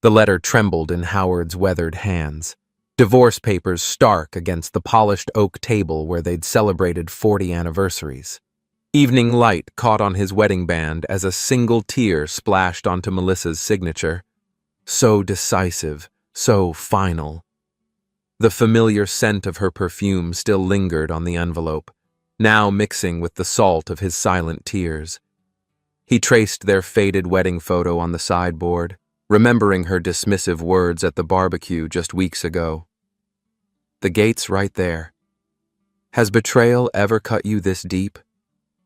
The letter trembled in Howard's weathered hands. Divorce papers stark against the polished oak table where they'd celebrated 40 anniversaries. Evening light caught on his wedding band as a single tear splashed onto Melissa's signature. So decisive, so final. The familiar scent of her perfume still lingered on the envelope, now mixing with the salt of his silent tears. He traced their faded wedding photo on the sideboard, remembering her dismissive words at the barbecue just weeks ago. The gate's right there. Has betrayal ever cut you this deep?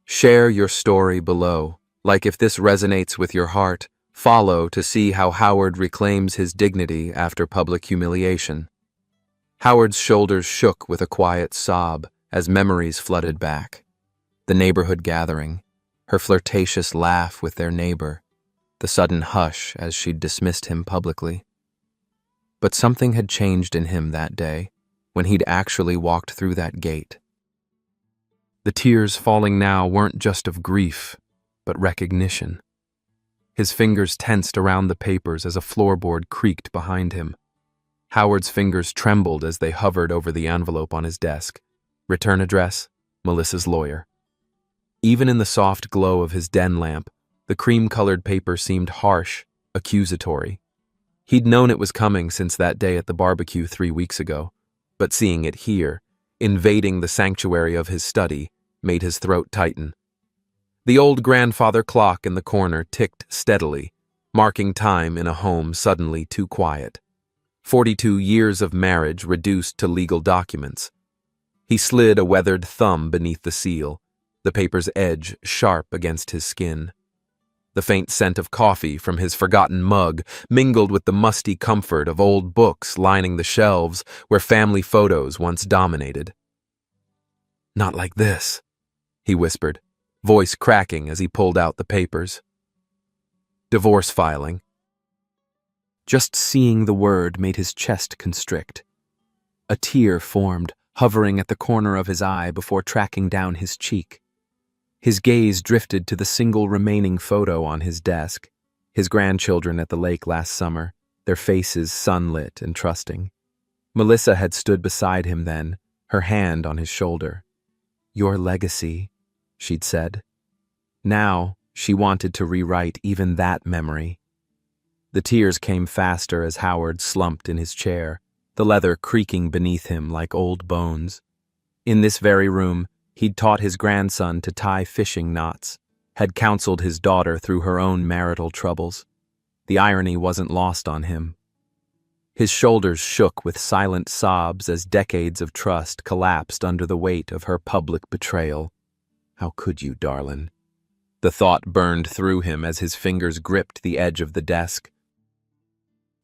Share your story below. Like if this resonates with your heart, follow to see how Howard reclaims his dignity after public humiliation. Howard's shoulders shook with a quiet sob as memories flooded back. The neighborhood gathering, her flirtatious laugh with their neighbor, the sudden hush as she'd dismissed him publicly. But something had changed in him that day, when he'd actually walked through that gate. The tears falling now weren't just of grief, but recognition. His fingers tensed around the papers as a floorboard creaked behind him. Howard's fingers trembled as they hovered over the envelope on his desk. Return address, Melissa's lawyer. Even in the soft glow of his den lamp, the cream-colored paper seemed harsh, accusatory. He'd known it was coming since that day at the barbecue 3 weeks ago, but seeing it here, invading the sanctuary of his study, made his throat tighten. The old grandfather clock in the corner ticked steadily, marking time in a home suddenly too quiet. 42 years of marriage reduced to legal documents. He slid a weathered thumb beneath the seal, the paper's edge sharp against his skin. The faint scent of coffee from his forgotten mug mingled with the musty comfort of old books lining the shelves where family photos once dominated. "Not like this," he whispered, voice cracking as he pulled out the papers. Divorce filing. Just seeing the word made his chest constrict. A tear formed, hovering at the corner of his eye before tracking down his cheek. His gaze drifted to the single remaining photo on his desk, his grandchildren at the lake last summer, their faces sunlit and trusting. Melissa had stood beside him then, her hand on his shoulder. "Your legacy," she'd said. Now, she wanted to rewrite even that memory. The tears came faster as Howard slumped in his chair, the leather creaking beneath him like old bones. In this very room, he'd taught his grandson to tie fishing knots, had counseled his daughter through her own marital troubles. The irony wasn't lost on him. His shoulders shook with silent sobs as decades of trust collapsed under the weight of her public betrayal. "How could you, darlin'?" The thought burned through him as his fingers gripped the edge of the desk.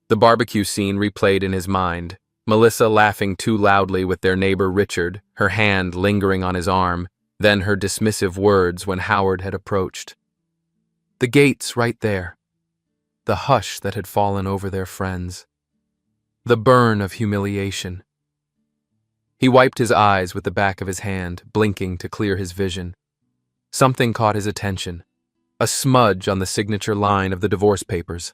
The barbecue scene replayed in his mind, Melissa laughing too loudly with their neighbor Richard, her hand lingering on his arm, then her dismissive words when Howard had approached. The gate's right there. The hush that had fallen over their friends. The burn of humiliation. He wiped his eyes with the back of his hand, blinking to clear his vision. Something caught his attention, a smudge on the signature line of the divorce papers.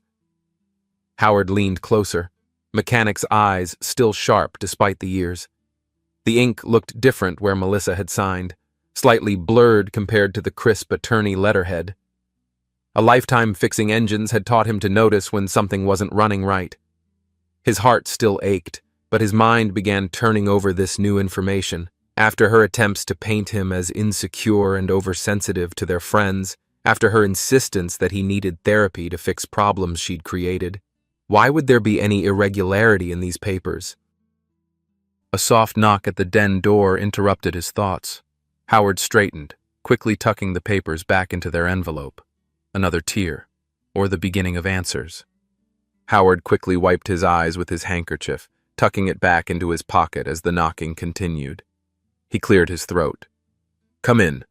Howard leaned closer, mechanic's eyes still sharp despite the years. The ink looked different where Melissa had signed, slightly blurred compared to the crisp attorney letterhead. A lifetime fixing engines had taught him to notice when something wasn't running right. His heart still ached, but his mind began turning over this new information. After her attempts to paint him as insecure and oversensitive to their friends, after her insistence that he needed therapy to fix problems she'd created, why would there be any irregularity in these papers? A soft knock at the den door interrupted his thoughts. Howard straightened, quickly tucking the papers back into their envelope. Another tear, or the beginning of answers. Howard quickly wiped his eyes with his handkerchief, tucking it back into his pocket as the knocking continued. He cleared his throat. "Come in."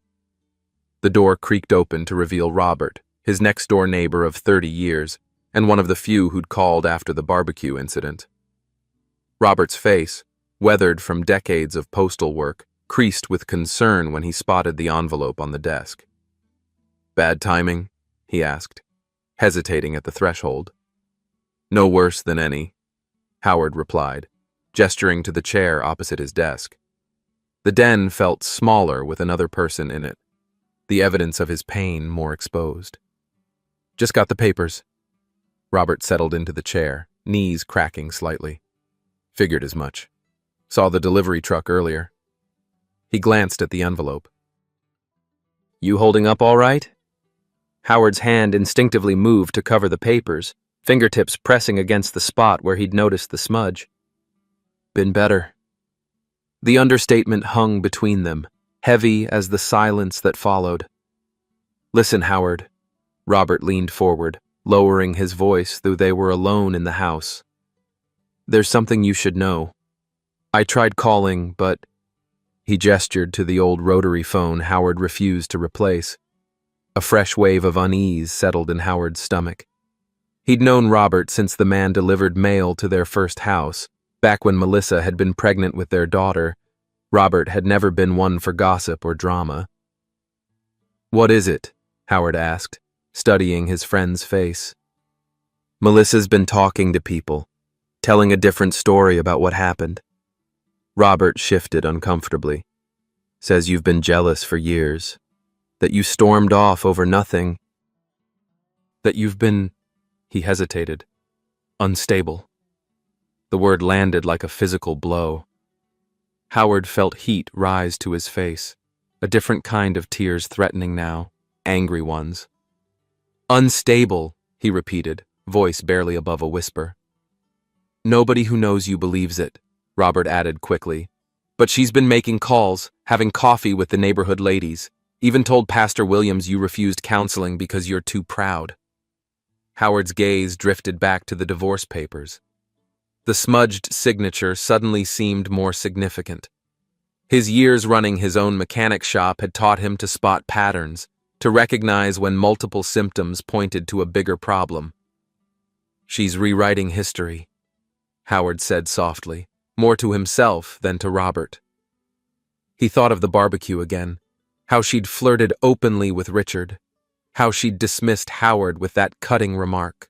The door creaked open to reveal Robert, his next-door neighbor of 30 years, and one of the few who'd called after the barbecue incident. Robert's face, weathered from decades of postal work, creased with concern when he spotted the envelope on the desk. "Bad timing?" he asked, hesitating at the threshold. No worse than any, Howard replied, gesturing to the chair opposite his desk. The den felt smaller with another person in it, the evidence of his pain more exposed. Just got the papers. Robert settled into the chair, knees cracking slightly. Figured as much. Saw the delivery truck earlier. He glanced at the envelope. You holding up all right? Howard's hand instinctively moved to cover the papers, fingertips pressing against the spot where he'd noticed the smudge. Been better. The understatement hung between them, heavy as the silence that followed. Listen, Howard. Robert leaned forward, lowering his voice though they were alone in the house. There's something you should know. I tried calling, but... He gestured to the old rotary phone Howard refused to replace. A fresh wave of unease settled in Howard's stomach. He'd known Robert since the man delivered mail to their first house. Back when Melissa had been pregnant with their daughter, Robert had never been one for gossip or drama. What is it? Howard asked, studying his friend's face. Melissa's been talking to people, telling a different story about what happened. Robert shifted uncomfortably. Says you've been jealous for years, that you stormed off over nothing, that you've been, he hesitated, unstable. The word landed like a physical blow. Howard felt heat rise to his face, a different kind of tears threatening now, angry ones. Unstable, he repeated, voice barely above a whisper. Nobody who knows you believes it, Robert added quickly. But she's been making calls, having coffee with the neighborhood ladies, even told Pastor Williams you refused counseling because you're too proud. Howard's gaze drifted back to the divorce papers. The smudged signature suddenly seemed more significant. His years running his own mechanic shop had taught him to spot patterns, to recognize when multiple symptoms pointed to a bigger problem. She's rewriting history, Howard said softly, more to himself than to Robert. He thought of the barbecue again, how she'd flirted openly with Richard, how she'd dismissed Howard with that cutting remark.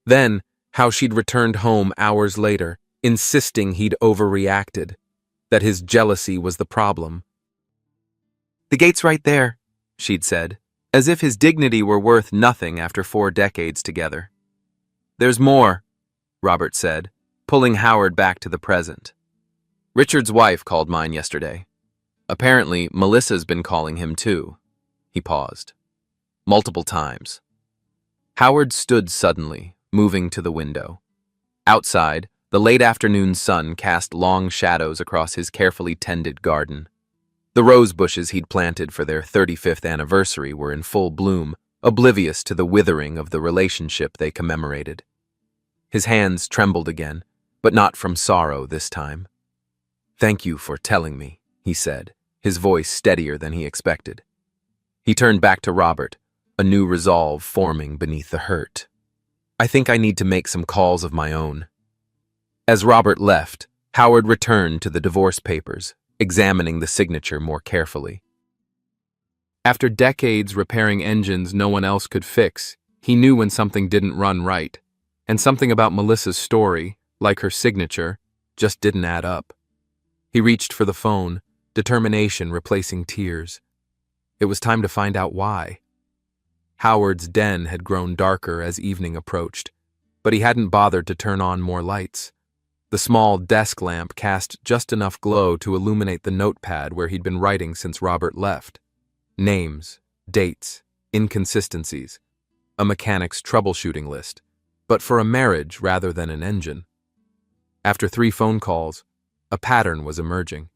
Then, how she'd returned home hours later, insisting he'd overreacted, that his jealousy was the problem. The gate's right there, she'd said, as if his dignity were worth nothing after 4 decades together. There's more, Robert said, pulling Howard back to the present. Richard's wife called mine yesterday. Apparently, Melissa's been calling him too. He paused. Multiple times. Howard stood suddenly, moving to the window. Outside, the late afternoon sun cast long shadows across his carefully tended garden. The rose bushes he'd planted for their 35th anniversary were in full bloom, oblivious to the withering of the relationship they commemorated. His hands trembled again, but not from sorrow this time. Thank you for telling me, he said, his voice steadier than he expected. He turned back to Robert, a new resolve forming beneath the hurt. I think I need to make some calls of my own. As Robert left, Howard returned to the divorce papers, examining the signature more carefully. After decades repairing engines no one else could fix, he knew when something didn't run right, and something about Melissa's story, like her signature, just didn't add up. He reached for the phone, determination replacing tears. It was time to find out why. Howard's den had grown darker as evening approached, but he hadn't bothered to turn on more lights. The small desk lamp cast just enough glow to illuminate the notepad where he'd been writing since Robert left. Names, dates, inconsistencies, a mechanic's troubleshooting list, but for a marriage rather than an engine. After 3 phone calls, a pattern was emerging.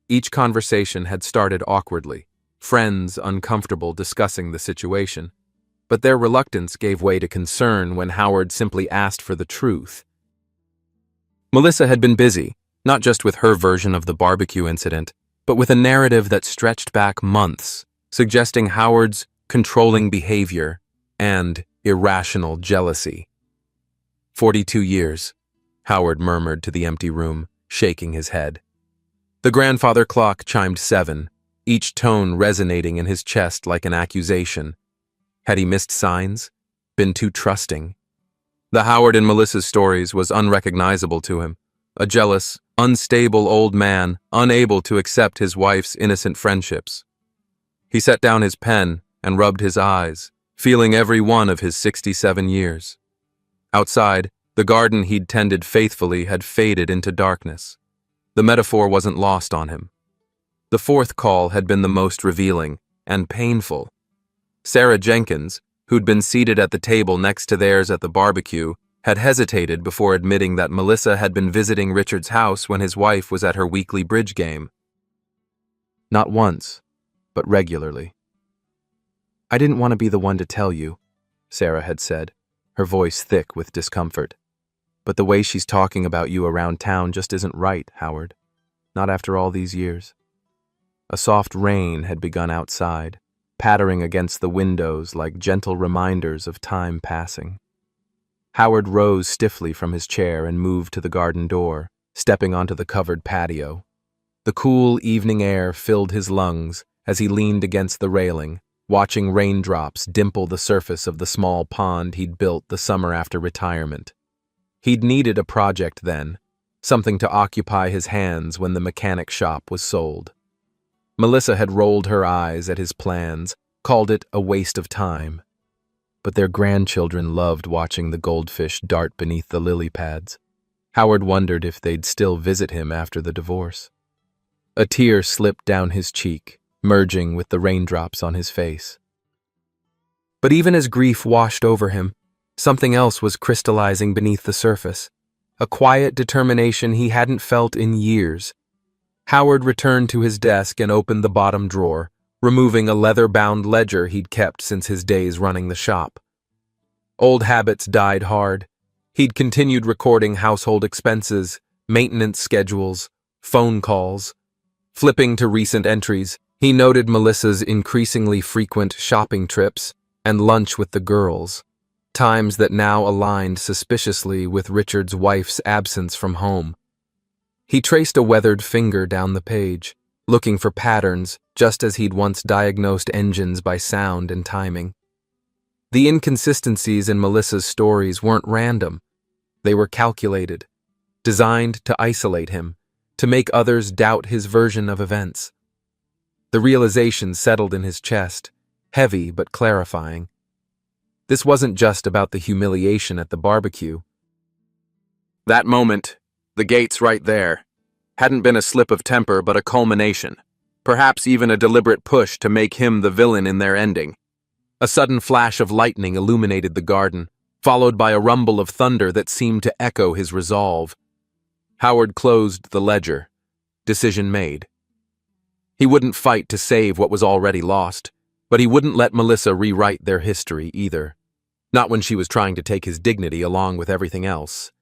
Each conversation had started awkwardly, friends uncomfortable discussing the situation, but their reluctance gave way to concern when Howard simply asked for the truth. Melissa had been busy, not just with her version of the barbecue incident, but with a narrative that stretched back months, suggesting Howard's controlling behavior and irrational jealousy. 42 years, Howard murmured to the empty room, shaking his head. The grandfather clock chimed 7, each tone resonating in his chest like an accusation. Had he missed signs? Been too trusting? The Howard in Melissa's stories was unrecognizable to him, a jealous, unstable old man unable to accept his wife's innocent friendships. He set down his pen and rubbed his eyes, feeling every one of his 67 years. Outside, the garden he'd tended faithfully had faded into darkness. The metaphor wasn't lost on him. The fourth call had been the most revealing and painful. Sarah Jenkins, who'd been seated at the table next to theirs at the barbecue, had hesitated before admitting that Melissa had been visiting Richard's house when his wife was at her weekly bridge game. Not once, but regularly. "I didn't want to be the one to tell you," Sarah had said, her voice thick with discomfort. "But the way she's talking about you around town just isn't right, Howard. Not after all these years." A soft rain had begun outside, pattering against the windows like gentle reminders of time passing. Howard rose stiffly from his chair and moved to the garden door, stepping onto the covered patio. The cool evening air filled his lungs as he leaned against the railing, watching raindrops dimple the surface of the small pond he'd built the summer after retirement. He'd needed a project then, something to occupy his hands when the mechanic shop was sold. Melissa had rolled her eyes at his plans, called it a waste of time. But their grandchildren loved watching the goldfish dart beneath the lily pads. Howard wondered if they'd still visit him after the divorce. A tear slipped down his cheek, merging with the raindrops on his face. But even as grief washed over him, something else was crystallizing beneath the surface, a quiet determination he hadn't felt in years. Howard returned to his desk and opened the bottom drawer, removing a leather-bound ledger he'd kept since his days running the shop. Old habits died hard. He'd continued recording household expenses, maintenance schedules, phone calls. Flipping to recent entries, he noted Melissa's increasingly frequent shopping trips and lunch with the girls, times that now aligned suspiciously with Richard's wife's absence from home. He traced a weathered finger down the page, looking for patterns just as he'd once diagnosed engines by sound and timing. The inconsistencies in Melissa's stories weren't random. They were calculated, designed to isolate him, to make others doubt his version of events. The realization settled in his chest, heavy but clarifying. This wasn't just about the humiliation at the barbecue. That moment, the gates right there, hadn't been a slip of temper but a culmination, perhaps even a deliberate push to make him the villain in their ending. A sudden flash of lightning illuminated the garden, followed by a rumble of thunder that seemed to echo his resolve. Howard closed the ledger. Decision made. He wouldn't fight to save what was already lost, but he wouldn't let Melissa rewrite their history either. Not when she was trying to take his dignity along with everything else.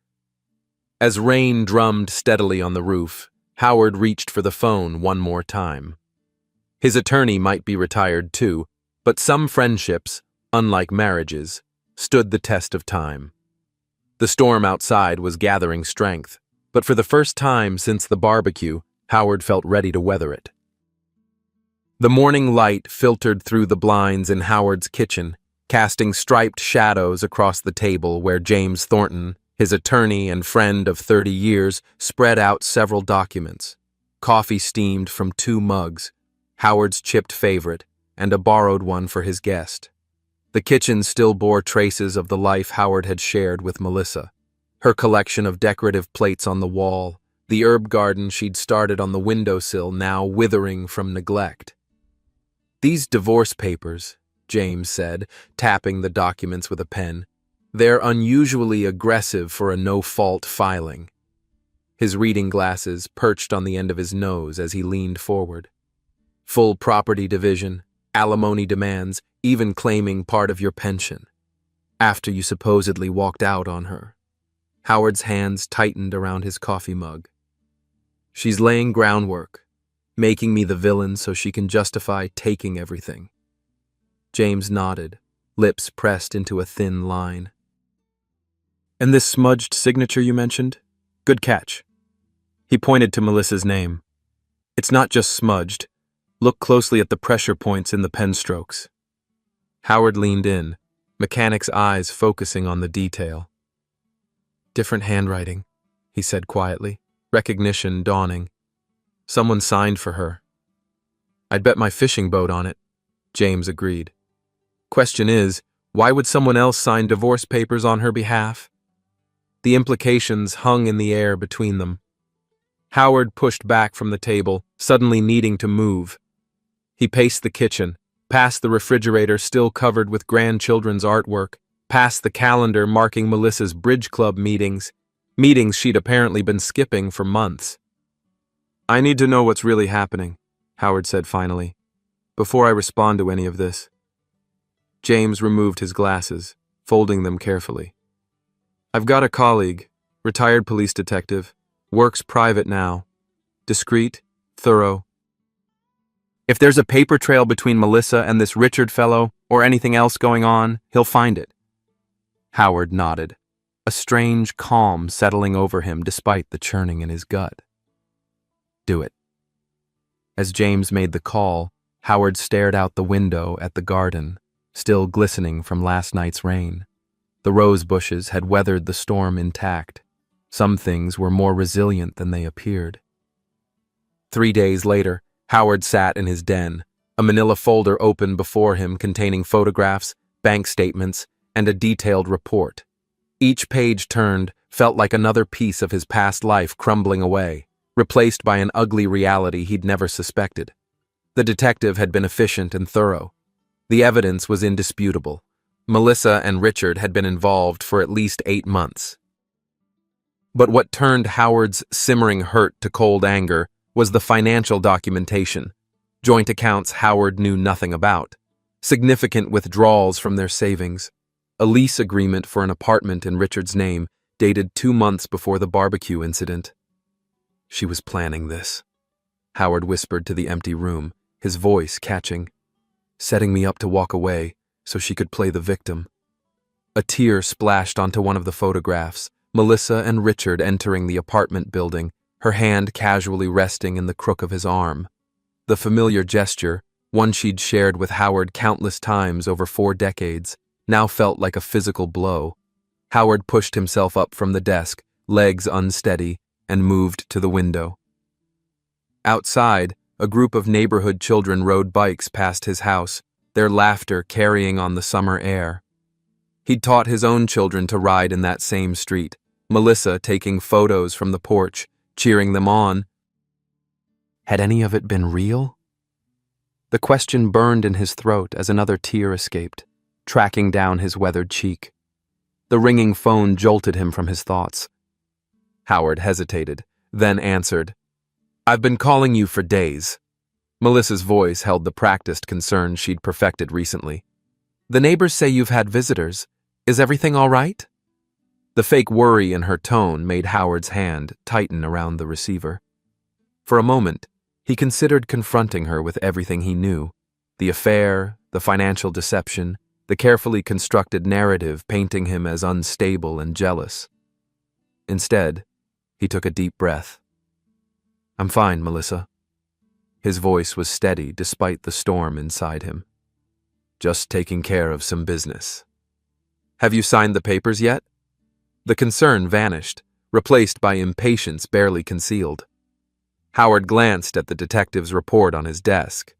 As rain drummed steadily on the roof, Howard reached for the phone one more time. His attorney might be retired too, but some friendships, unlike marriages, stood the test of time. The storm outside was gathering strength, but for the first time since the barbecue, Howard felt ready to weather it. The morning light filtered through the blinds in Howard's kitchen, casting striped shadows across the table where James Thornton, his attorney and friend of 30 years, spread out several documents. Coffee steamed from 2 mugs, Howard's chipped favorite, and a borrowed one for his guest. The kitchen still bore traces of the life Howard had shared with Melissa. Her collection of decorative plates on the wall, the herb garden she'd started on the windowsill now withering from neglect. "These divorce papers," James said, tapping the documents with a pen, "they're unusually aggressive for a no-fault filing." His reading glasses perched on the end of his nose as he leaned forward. "Full property division, alimony demands, even claiming part of your pension. After you supposedly walked out on her." Howard's hands tightened around his coffee mug. "She's laying groundwork, making me the villain so she can justify taking everything." James nodded, lips pressed into a thin line. "And this smudged signature you mentioned? Good catch." He pointed to Melissa's name. "It's not just smudged. Look closely at the pressure points in the pen strokes." Howard leaned in, mechanic's eyes focusing on the detail. Different handwriting, he said quietly, recognition dawning. Someone signed for her. I'd bet my fishing boat on it, James agreed. Question is, why would someone else sign divorce papers on her behalf? The implications hung in the air between them. Howard pushed back from the table, suddenly needing to move. He paced the kitchen, past the refrigerator still covered with grandchildren's artwork, past the calendar marking Melissa's bridge club meetings she'd apparently been skipping for months. I need to know what's really happening, Howard said finally, before I respond to any of this. James removed his glasses, folding them carefully. I've got a colleague, retired police detective, works private now. Discreet, thorough. If there's a paper trail between Melissa and this Richard fellow, or anything else going on, he'll find it. Howard nodded, a strange calm settling over him despite the churning in his gut. Do it. As James made the call, Howard stared out the window at the garden, still glistening from last night's rain. The rose bushes had weathered the storm intact. Some things were more resilient than they appeared. 3 days later, Howard sat in his den, a manila folder open before him containing photographs, bank statements, and a detailed report. Each page turned felt like another piece of his past life crumbling away, replaced by an ugly reality he'd never suspected. The detective had been efficient and thorough. The evidence was indisputable. Melissa and Richard had been involved for at least 8 months. But what turned Howard's simmering hurt to cold anger was the financial documentation, joint accounts Howard knew nothing about, significant withdrawals from their savings, a lease agreement for an apartment in Richard's name dated 2 months before the barbecue incident. She was planning this, Howard whispered to the empty room, his voice catching, setting me up to walk away so she could play the victim. A tear splashed onto one of the photographs, Melissa and Richard entering the apartment building, her hand casually resting in the crook of his arm. The familiar gesture, one she'd shared with Howard countless times over 4 decades, now felt like a physical blow. Howard pushed himself up from the desk, legs unsteady, and moved to the window. Outside, a group of neighborhood children rode bikes past his house, their laughter carrying on the summer air. He'd taught his own children to ride in that same street, Melissa taking photos from the porch, cheering them on. Had any of it been real? The question burned in his throat as another tear escaped, tracking down his weathered cheek. The ringing phone jolted him from his thoughts. Howard hesitated, then answered. I've been calling you for days. Melissa's voice held the practiced concern she'd perfected recently. The neighbors say you've had visitors. Is everything all right? The fake worry in her tone made Howard's hand tighten around the receiver. For a moment, he considered confronting her with everything he knew, the affair, the financial deception, the carefully constructed narrative painting him as unstable and jealous. Instead, he took a deep breath. I'm fine, Melissa. His voice was steady despite the storm inside him. Just taking care of some business. Have you signed the papers yet? The concern vanished, replaced by impatience barely concealed. Howard glanced at the detective's report on his desk.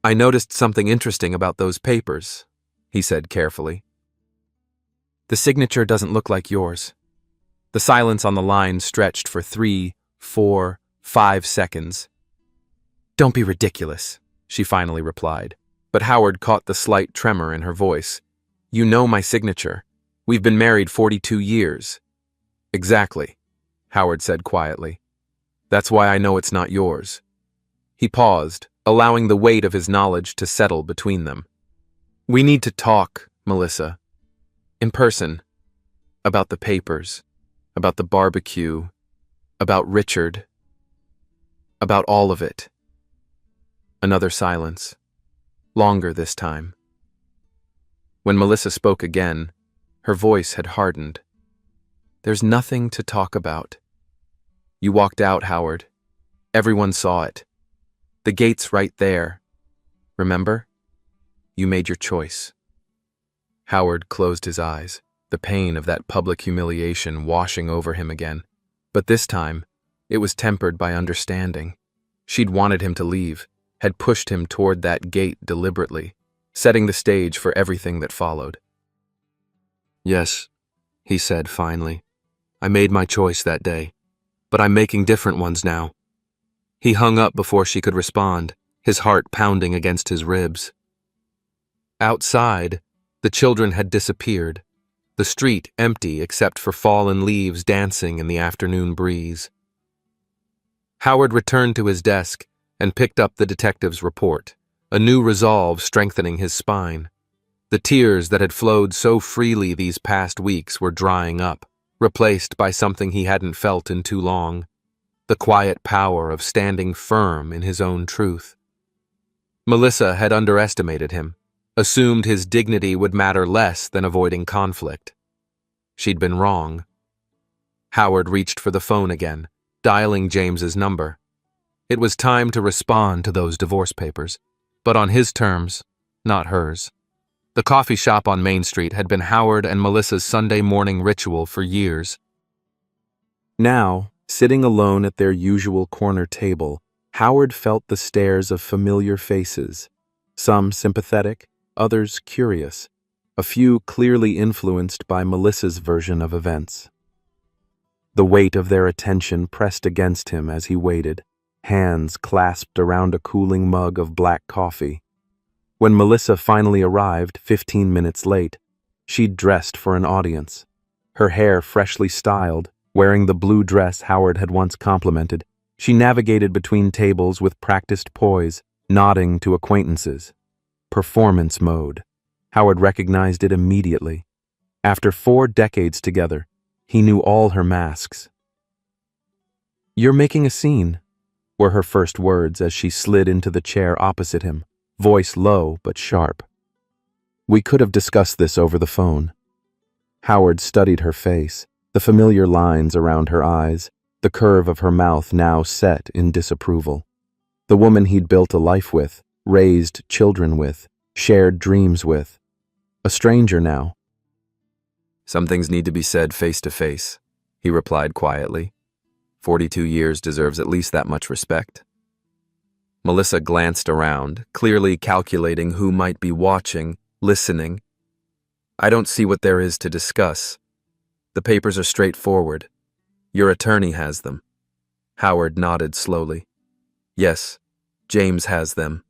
I noticed something interesting about those papers, he said carefully. The signature doesn't look like yours. The silence on the line stretched for 3, 4, 5 seconds. Don't be ridiculous, she finally replied, but Howard caught the slight tremor in her voice. You know my signature. We've been married 42 years. Exactly, Howard said quietly. That's why I know it's not yours. He paused, allowing the weight of his knowledge to settle between them. We need to talk, Melissa. In person. About the papers. About the barbecue. About Richard. About all of it. Another silence. Longer this time. When Melissa spoke again, her voice had hardened. There's nothing to talk about. You walked out, Howard. Everyone saw it. The gate's right there. Remember? You made your choice. Howard closed his eyes, the pain of that public humiliation washing over him again. But this time, it was tempered by understanding. She'd wanted him to leave, had pushed him toward that gate deliberately, setting the stage for everything that followed. "Yes," he said finally. "I made my choice that day, but I'm making different ones now." He hung up before she could respond, his heart pounding against his ribs. Outside, the children had disappeared, the street empty except for fallen leaves dancing in the afternoon breeze. Howard returned to his desk and picked up the detective's report, a new resolve strengthening his spine. The tears that had flowed so freely these past weeks were drying up, replaced by something he hadn't felt in too long, the quiet power of standing firm in his own truth. Melissa had underestimated him, assumed his dignity would matter less than avoiding conflict. She'd been wrong. Howard reached for the phone again, dialing James's number. It was time to respond to those divorce papers, but on his terms, not hers. The coffee shop on Main Street had been Howard and Melissa's Sunday morning ritual for years. Now, sitting alone at their usual corner table, Howard felt the stares of familiar faces, some sympathetic, others curious, a few clearly influenced by Melissa's version of events. The weight of their attention pressed against him as he waited, hands clasped around a cooling mug of black coffee. When Melissa finally arrived 15 minutes late, she'd dressed for an audience. Her hair freshly styled, wearing the blue dress Howard had once complimented, she navigated between tables with practiced poise, nodding to acquaintances. Performance mode. Howard recognized it immediately. After 4 decades together, he knew all her masks. "You're making a scene," were her first words as she slid into the chair opposite him, voice low but sharp. "We could have discussed this over the phone." Howard studied her face, the familiar lines around her eyes, the curve of her mouth now set in disapproval. The woman he'd built a life with, raised children with, shared dreams with. A stranger now. "Some things need to be said face to face," he replied quietly. 42 years deserves at least that much respect. Melissa glanced around, clearly calculating who might be watching, listening. "I don't see what there is to discuss. The papers are straightforward. Your attorney has them." Howard nodded slowly. "Yes, James has them,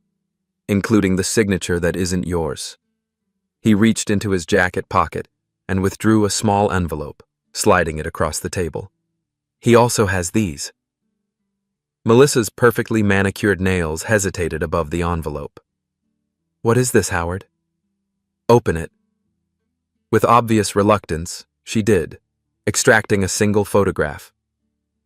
including the signature that isn't yours." He reached into his jacket pocket and withdrew a small envelope, sliding it across the table. "He also has these." Melissa's perfectly manicured nails hesitated above the envelope. "What is this, Howard?" "Open it." With obvious reluctance, she did, extracting a single photograph.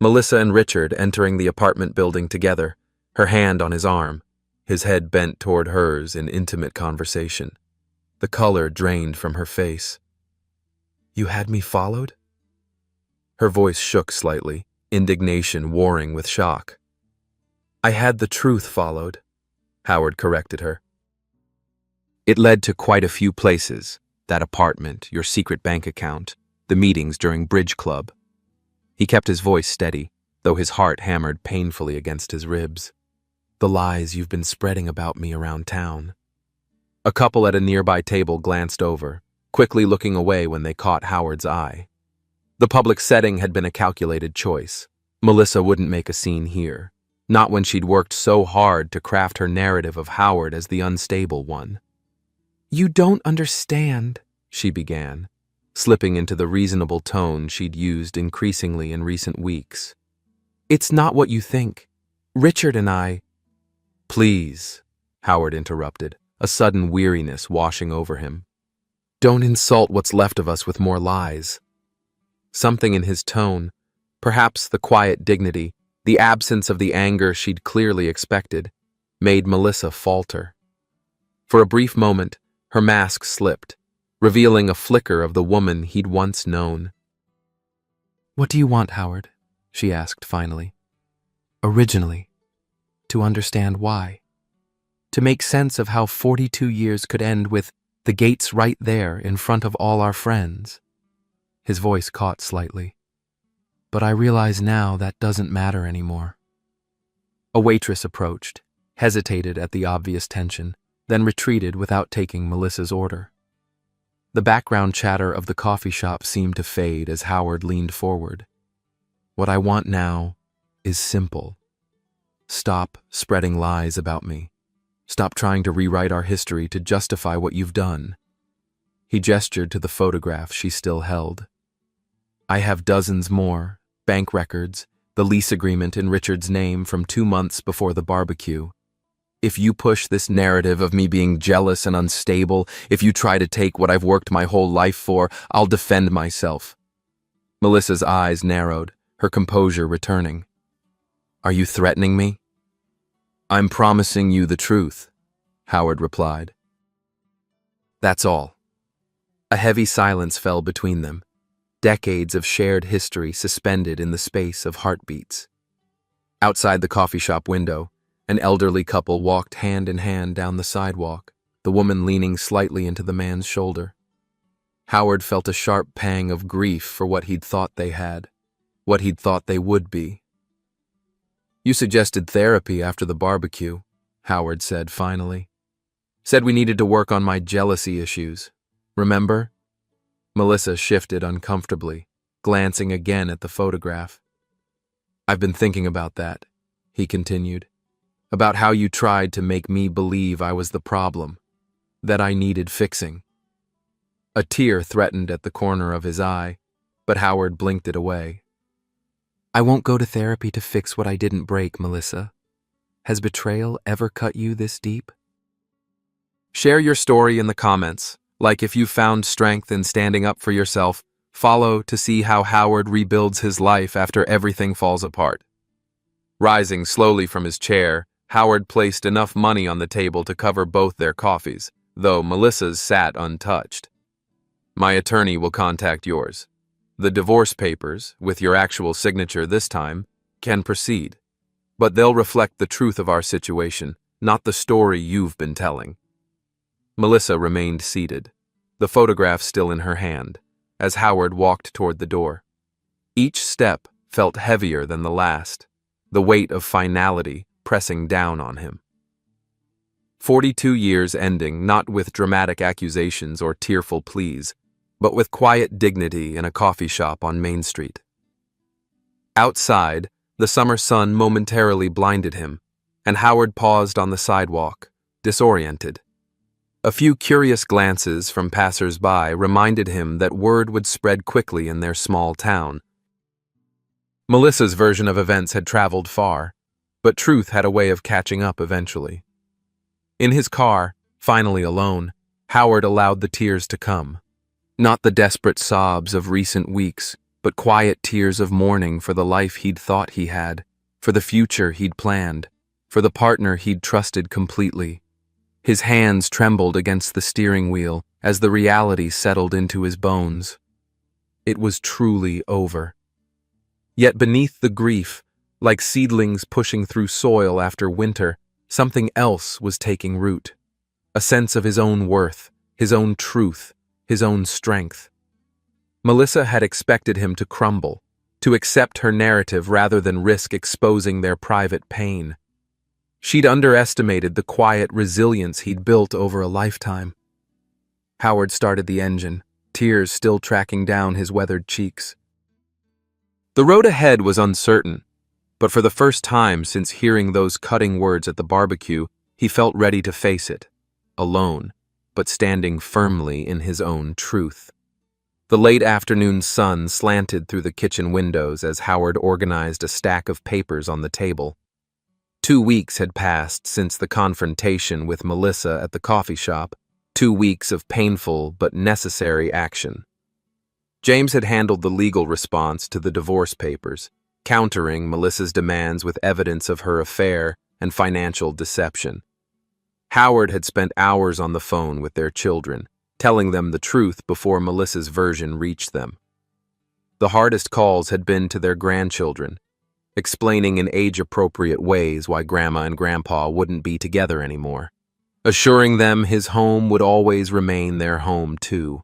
Melissa and Richard entering the apartment building together, her hand on his arm, his head bent toward hers in intimate conversation. The color drained from her face. "You had me followed?" Her voice shook slightly, indignation warring with shock. "I had the truth followed," Howard corrected her. "It led to quite a few places, that apartment, your secret bank account, the meetings during Bridge Club." He kept his voice steady, though his heart hammered painfully against his ribs. "The lies you've been spreading about me around town." A couple at a nearby table glanced over, quickly looking away when they caught Howard's eye. The public setting had been a calculated choice. Melissa wouldn't make a scene here, not when she'd worked so hard to craft her narrative of Howard as the unstable one. "You don't understand," she began, slipping into the reasonable tone she'd used increasingly in recent weeks. "It's not what you think. Richard and I—" "Please," Howard interrupted, a sudden weariness washing over him. "Don't insult what's left of us with more lies." Something in his tone, perhaps the quiet dignity, the absence of the anger she'd clearly expected, made Melissa falter. For a brief moment, her mask slipped, revealing a flicker of the woman he'd once known. "What do you want, Howard?" she asked finally. "Originally, to understand why. To make sense of how 42 years could end with the gates right there in front of all our friends. His voice caught slightly. But I realize now that doesn't matter anymore. A waitress approached, hesitated at the obvious tension, then retreated without taking Melissa's order. The background chatter of the coffee shop seemed to fade as Howard leaned forward. What I want now is simple. Stop spreading lies about me. Stop trying to rewrite our history to justify what you've done. He gestured to the photograph she still held. I have dozens more, bank records, the lease agreement in Richard's name from 2 months before the barbecue. If you push this narrative of me being jealous and unstable, if you try to take what I've worked my whole life for, I'll defend myself. Melissa's eyes narrowed, her composure returning. Are you threatening me? I'm promising you the truth, Howard replied. That's all. A heavy silence fell between them, decades of shared history suspended in the space of heartbeats. Outside the coffee shop window, an elderly couple walked hand in hand down the sidewalk, the woman leaning slightly into the man's shoulder. Howard felt a sharp pang of grief for what he'd thought they had, what he'd thought they would be. You suggested therapy after the barbecue, Howard said finally. Said we needed to work on my jealousy issues. Remember? Melissa shifted uncomfortably, glancing again at the photograph. I've been thinking about that, he continued. About how you tried to make me believe I was the problem, that I needed fixing. A tear threatened at the corner of his eye, but Howard blinked it away. I won't go to therapy to fix what I didn't break, Melissa. Has betrayal ever cut you this deep? Share your story in the comments, like if you found strength in standing up for yourself. Follow to see how Howard rebuilds his life after everything falls apart. Rising slowly from his chair, Howard placed enough money on the table to cover both their coffees, though Melissa's sat untouched. My attorney will contact yours. The divorce papers, with your actual signature this time, can proceed. But they'll reflect the truth of our situation, not the story you've been telling. Melissa remained seated, the photograph still in her hand, as Howard walked toward the door. Each step felt heavier than the last, the weight of finality pressing down on him. 42 years ending not with dramatic accusations or tearful pleas, but with quiet dignity in a coffee shop on Main Street. Outside, the summer sun momentarily blinded him, and Howard paused on the sidewalk, disoriented. A few curious glances from passers-by reminded him that word would spread quickly in their small town. Melissa's version of events had traveled far, but truth had a way of catching up eventually. In his car, finally alone, Howard allowed the tears to come. Not the desperate sobs of recent weeks, but quiet tears of mourning for the life he'd thought he had, for the future he'd planned, for the partner he'd trusted completely. His hands trembled against the steering wheel as the reality settled into his bones. It was truly over. Yet beneath the grief, like seedlings pushing through soil after winter, something else was taking root. A sense of his own worth, his own truth, his own strength. Melissa had expected him to crumble, to accept her narrative rather than risk exposing their private pain. She'd underestimated the quiet resilience he'd built over a lifetime. Howard started the engine, tears still tracking down his weathered cheeks. The road ahead was uncertain, but for the first time since hearing those cutting words at the barbecue, he felt ready to face it, alone, but standing firmly in his own truth. The late afternoon sun slanted through the kitchen windows as Howard organized a stack of papers on the table. 2 weeks had passed since the confrontation with Melissa at the coffee shop, 2 weeks of painful but necessary action. James had handled the legal response to the divorce papers, countering Melissa's demands with evidence of her affair and financial deception. Howard had spent hours on the phone with their children, telling them the truth before Melissa's version reached them. The hardest calls had been to their grandchildren, explaining in age-appropriate ways why Grandma and Grandpa wouldn't be together anymore, assuring them his home would always remain their home too.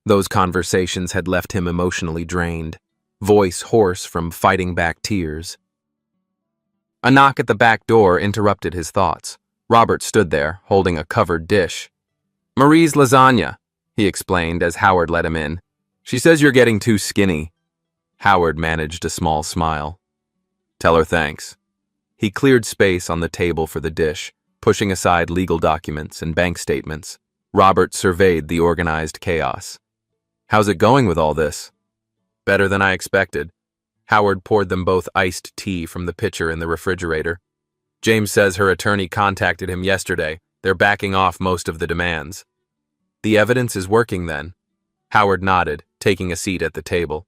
Those conversations had left him emotionally drained, voice hoarse from fighting back tears. A knock at the back door interrupted his thoughts. Robert stood there, holding a covered dish. "Marie's lasagna," he explained as Howard let him in. "She says you're getting too skinny." Howard managed a small smile. "Tell her thanks." He cleared space on the table for the dish, pushing aside legal documents and bank statements. Robert surveyed the organized chaos. "How's it going with all this?" "Better than I expected." Howard poured them both iced tea from the pitcher in the refrigerator. "James says her attorney contacted him yesterday. They're backing off most of the demands." "The evidence is working then?" Howard nodded, taking a seat at the table.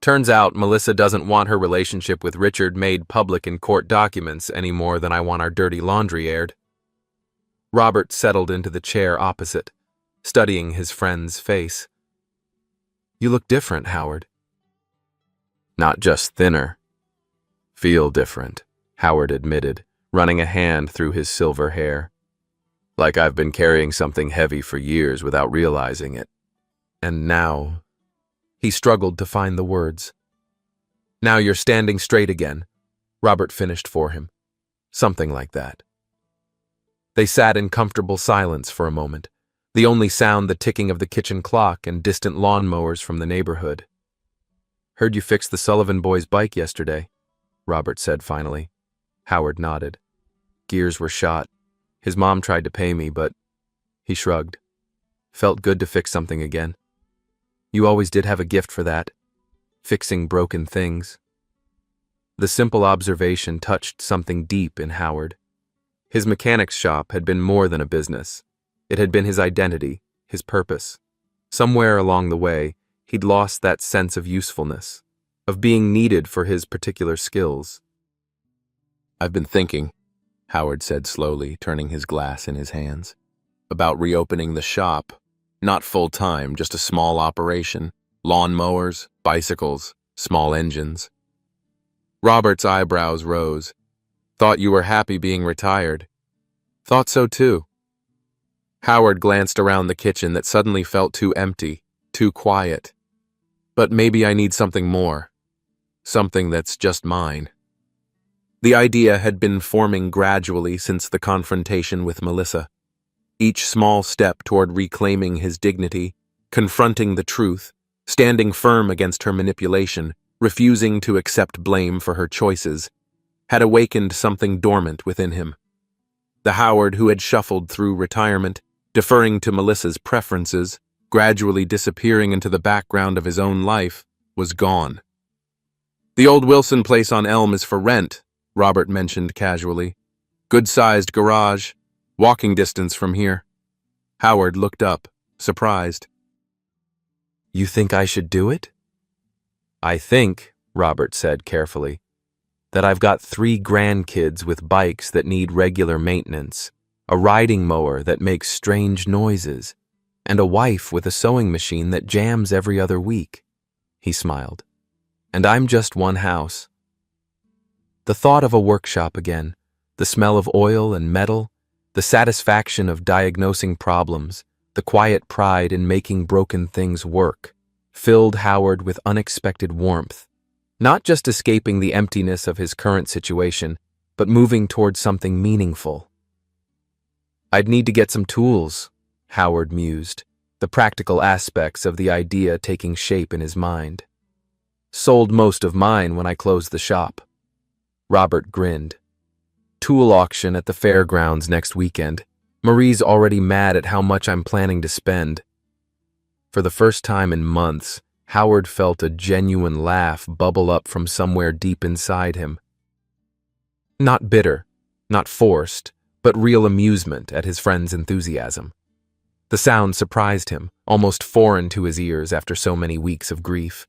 "Turns out Melissa doesn't want her relationship with Richard made public in court documents any more than I want our dirty laundry aired." Robert settled into the chair opposite, studying his friend's face. "You look different, Howard." "Not just thinner. Feel different," Howard admitted, running a hand through his silver hair. "Like I've been carrying something heavy for years without realizing it. And now..." He struggled to find the words. "Now you're standing straight again," Robert finished for him. Something like that. They sat in comfortable silence for a moment, the only sound the ticking of the kitchen clock and distant lawnmowers from the neighborhood. "Heard you fixed the Sullivan boy's bike yesterday," Robert said finally. Howard nodded. "Gears were shot. His mom tried to pay me, but..." He shrugged. "Felt good to fix something again. You always did have a gift for that, fixing broken things." The simple observation touched something deep in Howard. His mechanic's shop had been more than a business. It had been his identity, his purpose. Somewhere along the way, he'd lost that sense of usefulness, of being needed for his particular skills. "I've been thinking," Howard said slowly, turning his glass in his hands, "about reopening the shop. Not full-time, just a small operation. Lawn mowers, bicycles, small engines." Robert's eyebrows rose. "Thought you were happy being retired." "Thought so too." Howard glanced around the kitchen that suddenly felt too empty, too quiet. "But maybe I need something more. Something that's just mine." The idea had been forming gradually since the confrontation with Melissa. Each small step toward reclaiming his dignity, confronting the truth, standing firm against her manipulation, refusing to accept blame for her choices, had awakened something dormant within him. The Howard who had shuffled through retirement, deferring to Melissa's preferences, gradually disappearing into the background of his own life, was gone. "The old Wilson place on Elm is for rent," Robert mentioned casually. "Good-sized garage. Walking distance from here." Howard looked up, surprised. "You think I should do it?" "I think," Robert said carefully, "that I've got 3 grandkids with bikes that need regular maintenance, a riding mower that makes strange noises, and a wife with a sewing machine that jams every other week." He smiled. "And I'm just one house." The thought of a workshop again, the smell of oil and metal, the satisfaction of diagnosing problems, the quiet pride in making broken things work, filled Howard with unexpected warmth, not just escaping the emptiness of his current situation, but moving towards something meaningful. "I'd need to get some tools," Howard mused, the practical aspects of the idea taking shape in his mind. "Sold most of mine when I closed the shop." Robert grinned. "Tool auction at the fairgrounds next weekend. Marie's already mad at how much I'm planning to spend." For the first time in months, Howard felt a genuine laugh bubble up from somewhere deep inside him. Not bitter, not forced, but real amusement at his friend's enthusiasm. The sound surprised him, almost foreign to his ears after so many weeks of grief.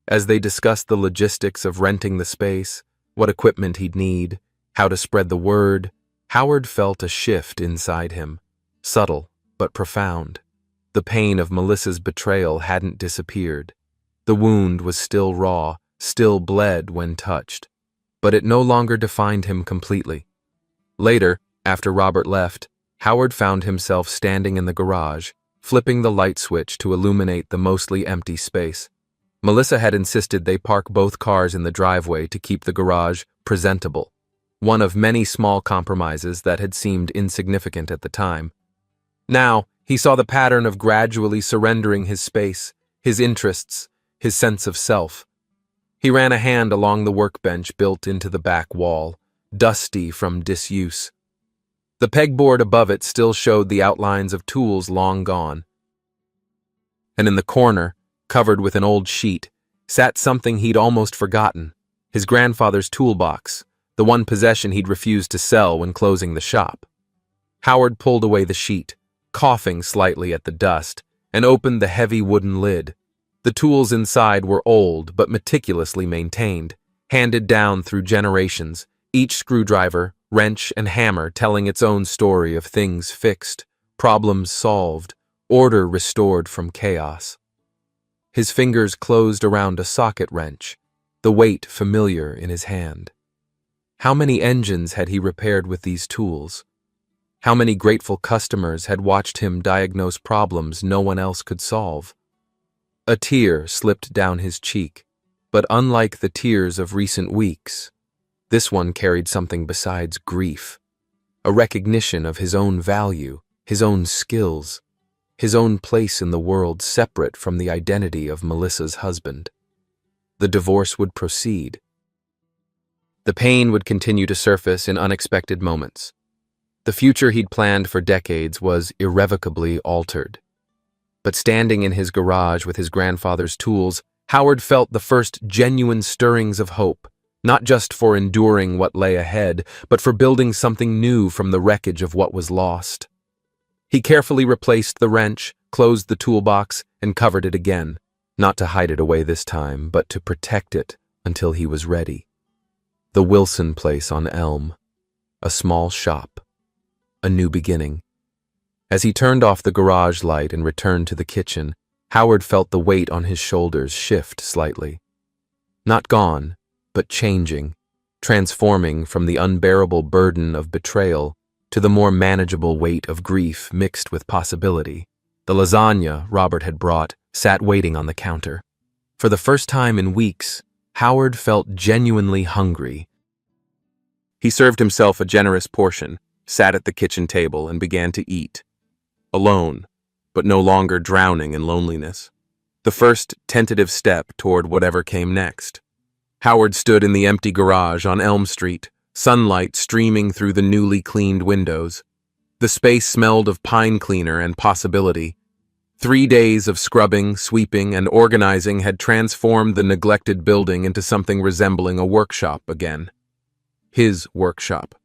As they discussed the logistics of renting the space, what equipment he'd need, how to spread the word, Howard felt a shift inside him, subtle but profound. The pain of Melissa's betrayal hadn't disappeared. The wound was still raw, still bled when touched, but it no longer defined him completely. Later, after Robert left, Howard found himself standing in the garage, flipping the light switch to illuminate the mostly empty space. Melissa had insisted they park both cars in the driveway to keep the garage presentable, one of many small compromises that had seemed insignificant at the time. Now, he saw the pattern of gradually surrendering his space, his interests, his sense of self. He ran a hand along the workbench built into the back wall, dusty from disuse. The pegboard above it still showed the outlines of tools long gone. And in the corner, covered with an old sheet, sat something he'd almost forgotten, his grandfather's toolbox, the one possession he'd refused to sell when closing the shop. Howard pulled away the sheet, coughing slightly at the dust, and opened the heavy wooden lid. The tools inside were old but meticulously maintained, handed down through generations, each screwdriver, wrench, and hammer telling its own story of things fixed, problems solved, order restored from chaos. His fingers closed around a socket wrench, the weight familiar in his hand. How many engines had he repaired with these tools? How many grateful customers had watched him diagnose problems no one else could solve? A tear slipped down his cheek, but unlike the tears of recent weeks, this one carried something besides grief, a recognition of his own value, his own skills, his own place in the world separate from the identity of Melissa's husband. The divorce would proceed. The pain would continue to surface in unexpected moments. The future he'd planned for decades was irrevocably altered. But standing in his garage with his grandfather's tools, Howard felt the first genuine stirrings of hope, not just for enduring what lay ahead, but for building something new from the wreckage of what was lost. He carefully replaced the wrench, closed the toolbox, and covered it again, not to hide it away this time, but to protect it until he was ready. The Wilson place on Elm. A small shop. A new beginning. As he turned off the garage light and returned to the kitchen, Howard felt the weight on his shoulders shift slightly. Not gone, but changing, transforming from the unbearable burden of betrayal to the more manageable weight of grief mixed with possibility. The lasagna Robert had brought sat waiting on the counter. For the first time in weeks, Howard felt genuinely hungry. He served himself a generous portion, sat at the kitchen table, and began to eat. Alone, but no longer drowning in loneliness. The first tentative step toward whatever came next. Howard stood in the empty garage on Elm Street, sunlight streaming through the newly cleaned windows. The space smelled of pine cleaner and possibility. 3 days of scrubbing, sweeping, and organizing had transformed the neglected building into something resembling a workshop again. His workshop.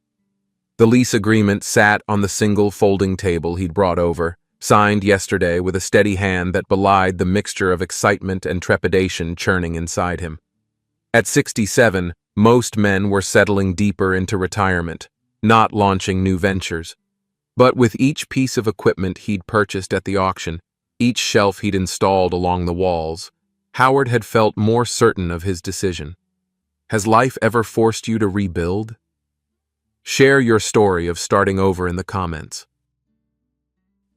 The lease agreement sat on the single folding table he'd brought over, signed yesterday with a steady hand that belied the mixture of excitement and trepidation churning inside him. At 67, most men were settling deeper into retirement, not launching new ventures. But with each piece of equipment he'd purchased at the auction, each shelf he'd installed along the walls, Howard had felt more certain of his decision. Has life ever forced you to rebuild? Share your story of starting over in the comments.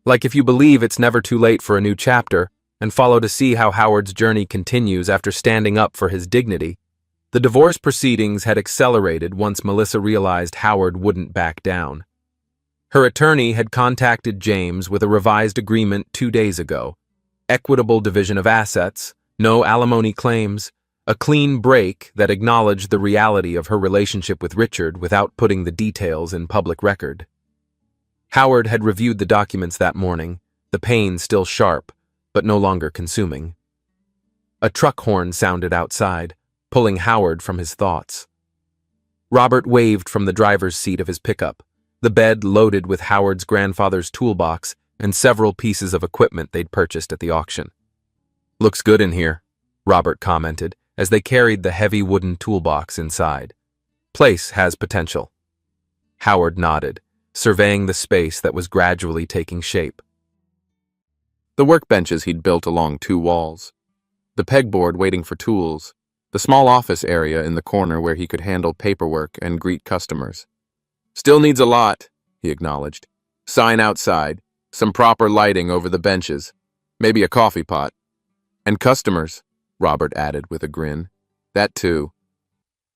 Like if you believe it's never too late for a new chapter, and follow to see how Howard's journey continues after standing up for his dignity. The divorce proceedings had accelerated once Melissa realized Howard wouldn't back down. Her attorney had contacted James with a revised agreement 2 days ago. Equitable division of assets, no alimony claims, a clean break that acknowledged the reality of her relationship with Richard without putting the details in public record. Howard had reviewed the documents that morning, the pain still sharp, but no longer consuming. A truck horn sounded outside, pulling Howard from his thoughts. Robert waved from the driver's seat of his pickup, the bed loaded with Howard's grandfather's toolbox and several pieces of equipment they'd purchased at the auction. "Looks good in here," Robert commented as they carried the heavy wooden toolbox inside. "Place has potential." Howard nodded, surveying the space that was gradually taking shape. The workbenches he'd built along 2 walls, the pegboard waiting for tools, the small office area in the corner where he could handle paperwork and greet customers. "Still needs a lot," he acknowledged. "Sign outside. Some proper lighting over the benches. Maybe a coffee pot. And customers, Robert added with a grin. That too.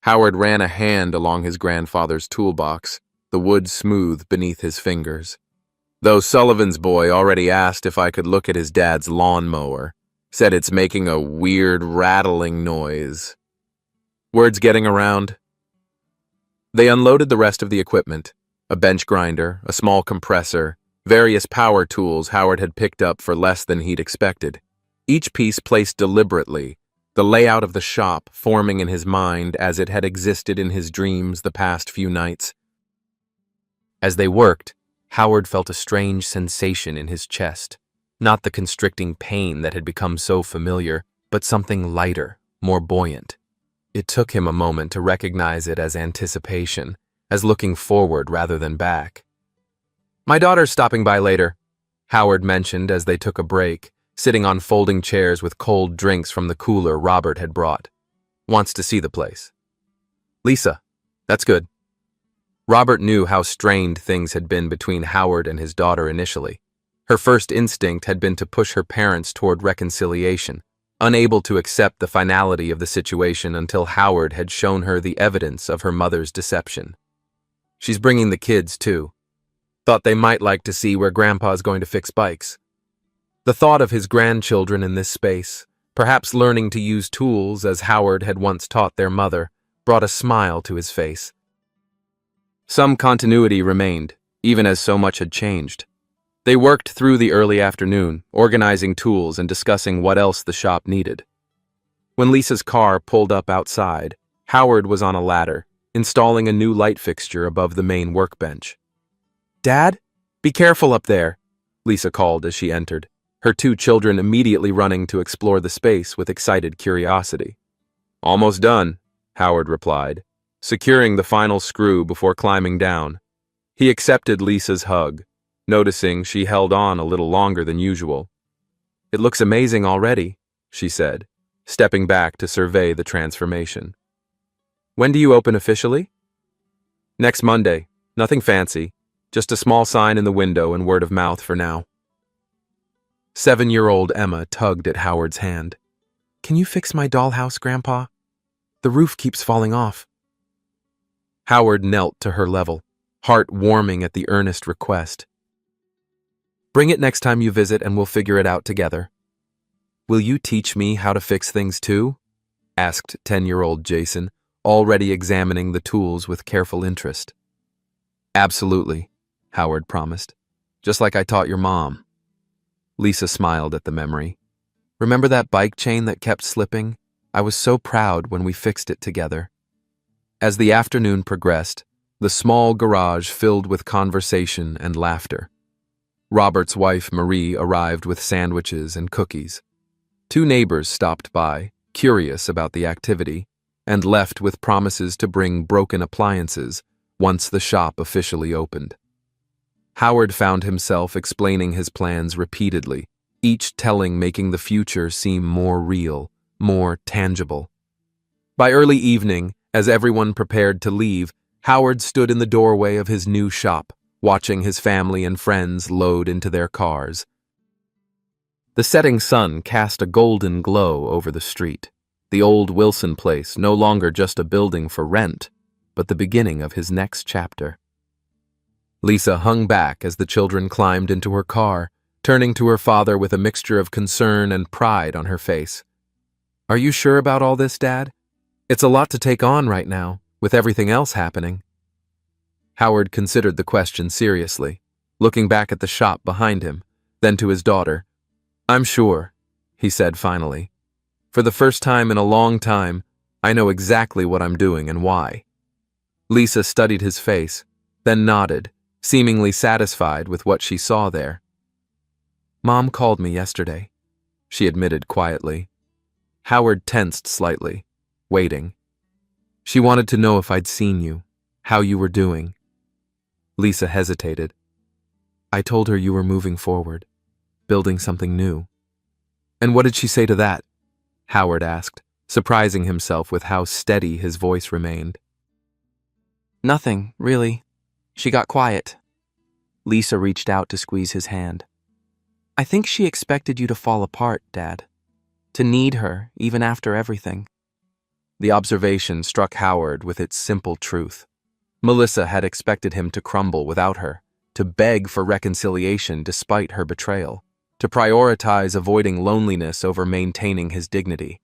Howard ran a hand along his grandfather's toolbox, the wood smooth beneath his fingers. Though Sullivan's boy already asked if I could look at his dad's lawnmower, said it's making a weird rattling noise. Words getting around? They unloaded the rest of the equipment, a bench grinder, a small compressor, various power tools Howard had picked up for less than he'd expected. Each piece placed deliberately, the layout of the shop forming in his mind as it had existed in his dreams the past few nights. As they worked, Howard felt a strange sensation in his chest, not the constricting pain that had become so familiar, but something lighter, more buoyant. It took him a moment to recognize it as anticipation, as looking forward rather than back. "My daughter's stopping by later," Howard mentioned as they took a break, sitting on folding chairs with cold drinks from the cooler Robert had brought. "Wants to see the place." "Lisa, that's good." Robert knew how strained things had been between Howard and his daughter initially. Her first instinct had been to push her parents toward reconciliation, unable to accept the finality of the situation until Howard had shown her the evidence of her mother's deception. "She's bringing the kids, too. Thought they might like to see where Grandpa's going to fix bikes." The thought of his grandchildren in this space, perhaps learning to use tools as Howard had once taught their mother, brought a smile to his face. Some continuity remained, even as so much had changed. They worked through the early afternoon, organizing tools and discussing what else the shop needed. When Lisa's car pulled up outside, Howard was on a ladder, installing a new light fixture above the main workbench. "Dad, be careful up there," Lisa called as she entered, her two children immediately running to explore the space with excited curiosity. "Almost done," Howard replied, securing the final screw before climbing down. He accepted Lisa's hug, noticing she held on a little longer than usual. "It looks amazing already," she said, stepping back to survey the transformation. "When do you open officially?" "Next Monday. Nothing fancy. Just a small sign in the window and word of mouth for now." 7-year-old Emma tugged at Howard's hand. "Can you fix my dollhouse, Grandpa? The roof keeps falling off." Howard knelt to her level, heart warming at the earnest request. "Bring it next time you visit and we'll figure it out together." "Will you teach me how to fix things too?" asked 10-year-old Jason, already examining the tools with careful interest. "Absolutely," Howard promised. "Just like I taught your mom." Lisa smiled at the memory. "Remember that bike chain that kept slipping? I was so proud when we fixed it together." As the afternoon progressed, the small garage filled with conversation and laughter. Robert's wife, Marie, arrived with sandwiches and cookies. 2 neighbors stopped by, curious about the activity, and left with promises to bring broken appliances once the shop officially opened. Howard found himself explaining his plans repeatedly, each telling making the future seem more real, more tangible. By early evening, as everyone prepared to leave, Howard stood in the doorway of his new shop, watching his family and friends load into their cars. The setting sun cast a golden glow over the street, the old Wilson place no longer just a building for rent, but the beginning of his next chapter. Lisa hung back as the children climbed into her car, turning to her father with a mixture of concern and pride on her face. "Are you sure about all this, Dad? It's a lot to take on right now, with everything else happening." Howard considered the question seriously, looking back at the shop behind him, then to his daughter. "I'm sure," he said finally. "For the first time in a long time, I know exactly what I'm doing and why." Lisa studied his face, then nodded, seemingly satisfied with what she saw there. "Mom called me yesterday," she admitted quietly. Howard tensed slightly, waiting. "She wanted to know if I'd seen you, how you were doing." Lisa hesitated. "I told her you were moving forward, building something new." "And what did she say to that?" Howard asked, surprising himself with how steady his voice remained. "Nothing, really. She got quiet." Lisa reached out to squeeze his hand. I think she expected you to fall apart, Dad. To need her, even after everything. The observation struck Howard with its simple truth. Melissa had expected him to crumble without her, to beg for reconciliation despite her betrayal, to prioritize avoiding loneliness over maintaining his dignity.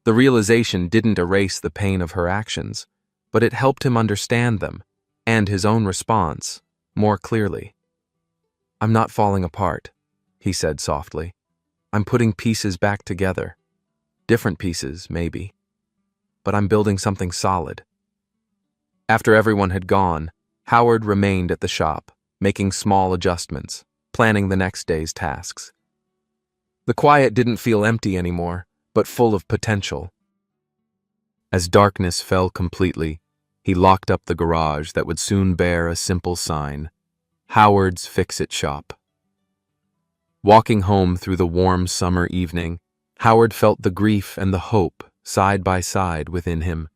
The realization didn't erase the pain of her actions, but it helped him understand them, and his own response, more clearly. I'm not falling apart, he said softly. I'm putting pieces back together. Different pieces, maybe. But I'm building something solid. After everyone had gone, Howard remained at the shop, making small adjustments, planning the next day's tasks. The quiet didn't feel empty anymore, but full of potential. As darkness fell completely, he locked up the garage that would soon bear a simple sign, Howard's Fix-It Shop. Walking home through the warm summer evening, Howard felt the grief and the hope side by side within him,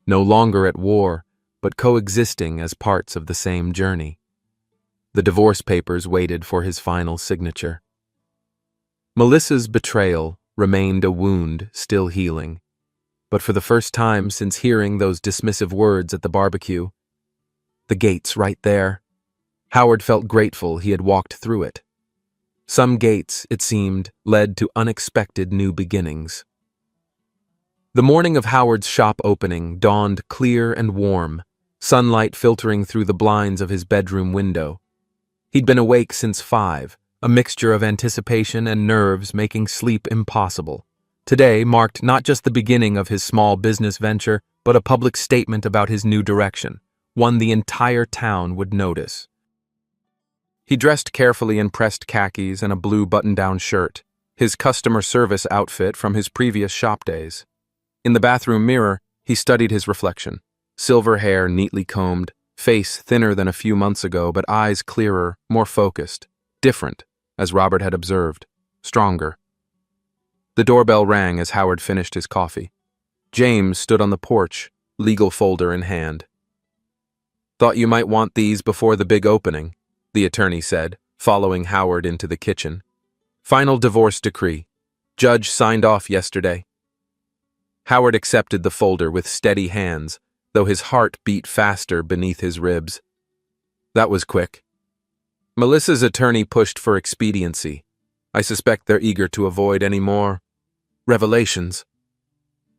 no longer at war, but coexisting as parts of the same journey. The divorce papers waited for his final signature. Melissa's betrayal remained a wound still healing, but for the first time since hearing those dismissive words at the barbecue, the gate's right there, Howard felt grateful he had walked through it. Some gates, it seemed, led to unexpected new beginnings. The morning of Howard's shop opening dawned clear and warm, sunlight filtering through the blinds of his bedroom window. He'd been awake since 5, a mixture of anticipation and nerves making sleep impossible. Today marked not just the beginning of his small business venture, but a public statement about his new direction, one the entire town would notice. He dressed carefully in pressed khakis and a blue button-down shirt, his customer service outfit from his previous shop days. In the bathroom mirror, he studied his reflection. Silver hair neatly combed, face thinner than a few months ago, but eyes clearer, more focused, different, as Robert had observed, stronger. The doorbell rang as Howard finished his coffee. James stood on the porch, legal folder in hand. Thought you might want these before the big opening, the attorney said, following Howard into the kitchen. Final divorce decree. Judge signed off yesterday. Howard accepted the folder with steady hands, though his heart beat faster beneath his ribs. That was quick. Melissa's attorney pushed for expediency. I suspect they're eager to avoid any more revelations.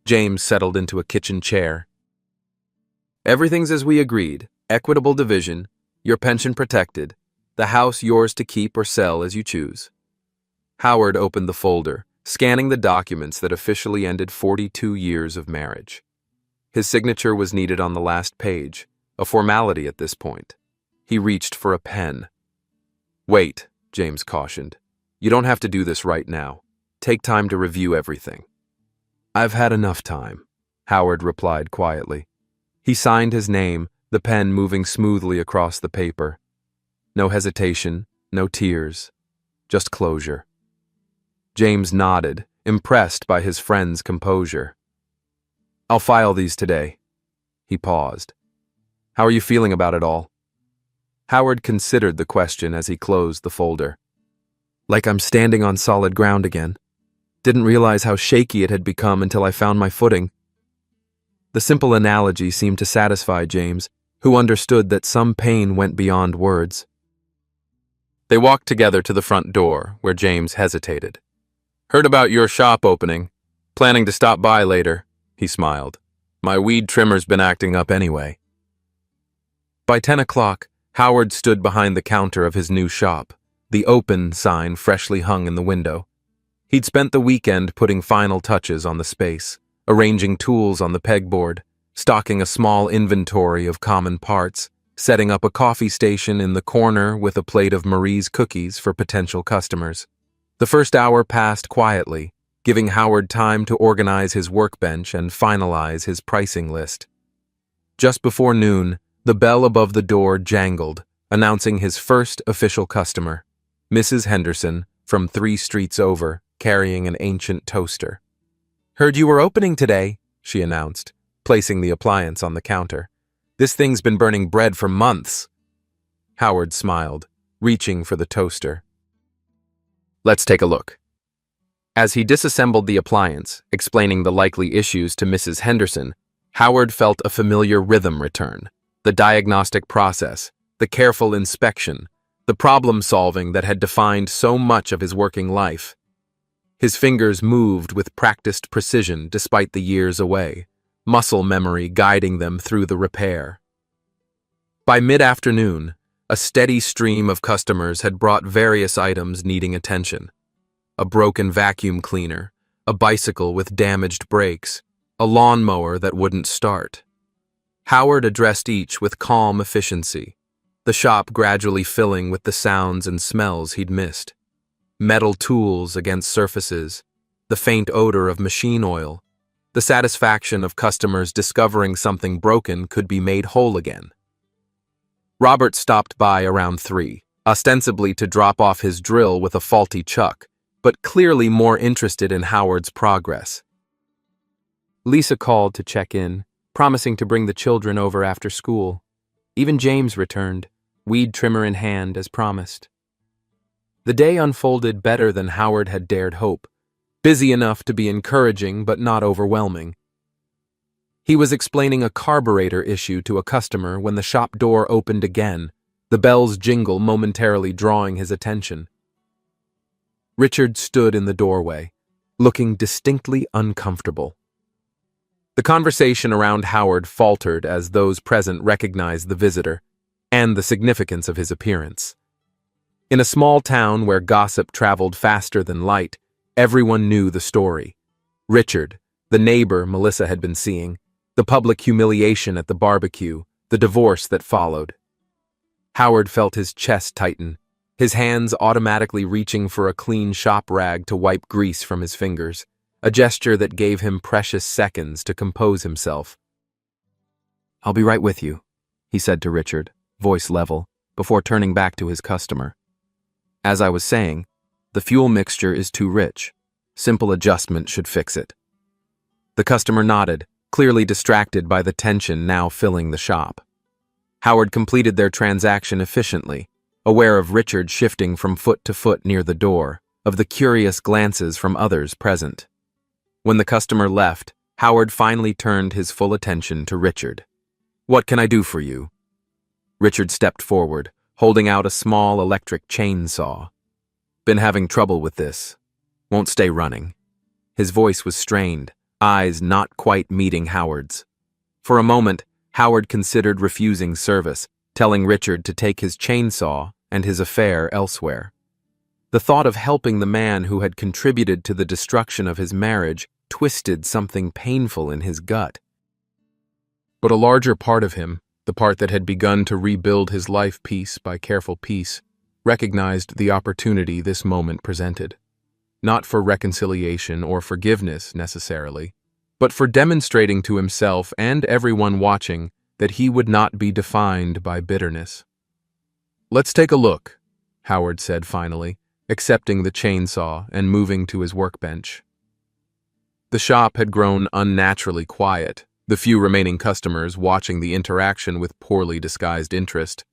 James settled into a kitchen chair. Everything's as we agreed. Equitable division, your pension protected, the house yours to keep or sell as you choose. Howard opened the folder, scanning the documents that officially ended 42 years of marriage. His signature was needed on the last page, a formality at this point. He reached for a pen. Wait, James cautioned. You don't have to do this right now. Take time to review everything. I've had enough time, Howard replied quietly. He signed his name, the pen moving smoothly across the paper. No hesitation, no tears, just closure. James nodded, impressed by his friend's composure. I'll file these today. He paused. How are you feeling about it all? Howard considered the question as he closed the folder. Like I'm standing on solid ground again. Didn't realize how shaky it had become until I found my footing. The simple analogy seemed to satisfy James, who understood that some pain went beyond words. They walked together to the front door, where James hesitated. Heard about your shop opening. Planning to stop by later, he smiled. My weed trimmer's been acting up anyway. By 10 o'clock, Howard stood behind the counter of his new shop, the open sign freshly hung in the window. He'd spent the weekend putting final touches on the space, arranging tools on the pegboard, stocking a small inventory of common parts, setting up a coffee station in the corner with a plate of Marie's cookies for potential customers. The first hour passed quietly, giving Howard time to organize his workbench and finalize his pricing list. Just before noon, the bell above the door jangled, announcing his first official customer, Mrs. Henderson, from 3 streets over, carrying an ancient toaster. Heard you were opening today, she announced, placing the appliance on the counter. This thing's been burning bread for months. Howard smiled. reaching for the toaster. Let's take a look. As he disassembled the appliance, explaining the likely issues to Mrs. Henderson, Howard felt a familiar rhythm return. The diagnostic process, the careful inspection, the problem-solving that had defined so much of his working life. His fingers moved with practiced precision despite the years away, muscle memory guiding them through the repair. By mid-afternoon, a steady stream of customers had brought various items needing attention. A broken vacuum cleaner, a bicycle with damaged brakes, a lawnmower that wouldn't start. Howard addressed each with calm efficiency, the shop gradually filling with the sounds and smells he'd missed. Metal tools against surfaces, the faint odor of machine oil, the satisfaction of customers discovering something broken could be made whole again. Robert stopped by around 3, ostensibly to drop off his drill with a faulty chuck, but clearly more interested in Howard's progress. Lisa called to check in, promising to bring the children over after school. Even James returned, weed trimmer in hand as promised. The day unfolded better than Howard had dared hope, busy enough to be encouraging but not overwhelming. He was explaining a carburetor issue to a customer when the shop door opened again, the bell's jingle momentarily drawing his attention. Richard stood in the doorway, looking distinctly uncomfortable. The conversation around Howard faltered as those present recognized the visitor and the significance of his appearance. In a small town where gossip traveled faster than light, everyone knew the story. Richard, the neighbor Melissa had been seeing, the public humiliation at the barbecue, the divorce that followed. Howard felt his chest tighten, his hands automatically reaching for a clean shop rag to wipe grease from his fingers, a gesture that gave him precious seconds to compose himself. "I'll be right with you," he said to Richard, voice level, before turning back to his customer. "As I was saying, the fuel mixture is too rich. Simple adjustment should fix it." The customer nodded, clearly distracted by the tension now filling the shop. Howard completed their transaction efficiently, aware of Richard shifting from foot to foot near the door, of the curious glances from others present. When the customer left, Howard finally turned his full attention to Richard. "What can I do for you?" Richard stepped forward, holding out a small electric chainsaw. "Been having trouble with this. Won't stay running." His voice was strained, eyes not quite meeting Howard's. For a moment, Howard considered refusing service, telling Richard to take his chainsaw and his affair elsewhere. The thought of helping the man who had contributed to the destruction of his marriage twisted something painful in his gut. But a larger part of him, the part that had begun to rebuild his life piece by careful piece, recognized the opportunity this moment presented. Not for reconciliation or forgiveness necessarily, but for demonstrating to himself and everyone watching that he would not be defined by bitterness. "Let's take a look," Howard said finally, accepting the chainsaw and moving to his workbench. The shop had grown unnaturally quiet, the few remaining customers watching the interaction with poorly disguised interest.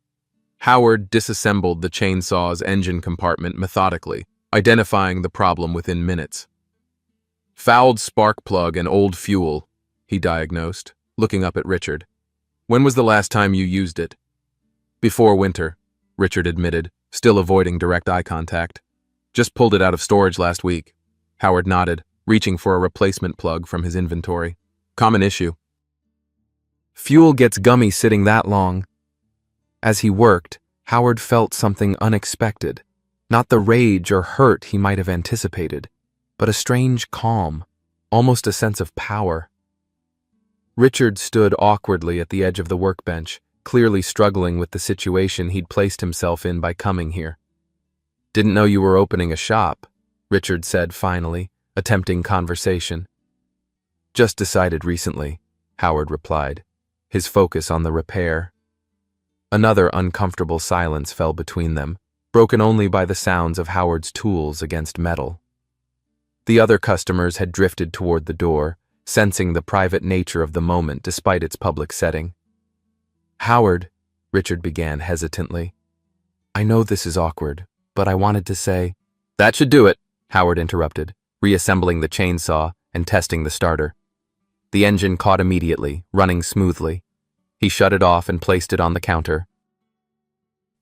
Howard disassembled the chainsaw's engine compartment methodically, identifying the problem within minutes. "Fouled spark plug and old fuel," he diagnosed, looking up at Richard. "When was the last time you used it?" "Before winter," Richard admitted, still avoiding direct eye contact. "Just pulled it out of storage last week." Howard nodded, reaching for a replacement plug from his inventory. "Common issue." Fuel gets gummy sitting that long. As he worked, Howard felt something unexpected. Not the rage or hurt he might have anticipated, but a strange calm, almost a sense of power. Richard stood awkwardly at the edge of the workbench, clearly struggling with the situation he'd placed himself in by coming here. "Didn't know you were opening a shop," Richard said finally, attempting conversation. "Just decided recently," Howard replied, his focus on the repair. Another uncomfortable silence fell between them, broken only by the sounds of Howard's tools against metal. The other customers had drifted toward the door, sensing the private nature of the moment despite its public setting. "Howard," Richard began hesitantly. I know this is awkward, but I wanted to say— That should do it, Howard interrupted, reassembling the chainsaw and testing the starter. The engine caught immediately, running smoothly. He shut it off and placed it on the counter.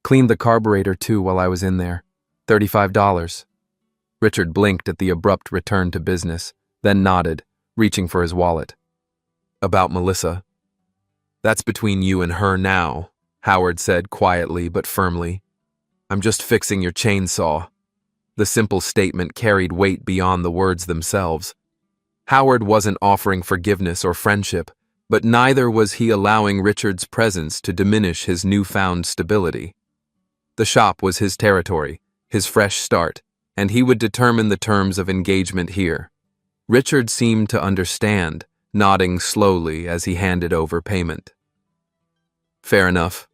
Cleaned the carburetor too while I was in there. $35. Richard blinked at the abrupt return to business, then nodded, reaching for his wallet. About Melissa. That's between you and her now, Howard said quietly but firmly. I'm just fixing your chainsaw. The simple statement carried weight beyond the words themselves. Howard wasn't offering forgiveness or friendship, but neither was he allowing Richard's presence to diminish his newfound stability. The shop was his territory, his fresh start, and he would determine the terms of engagement here. Richard seemed to understand, nodding slowly as he handed over payment. Fair enough.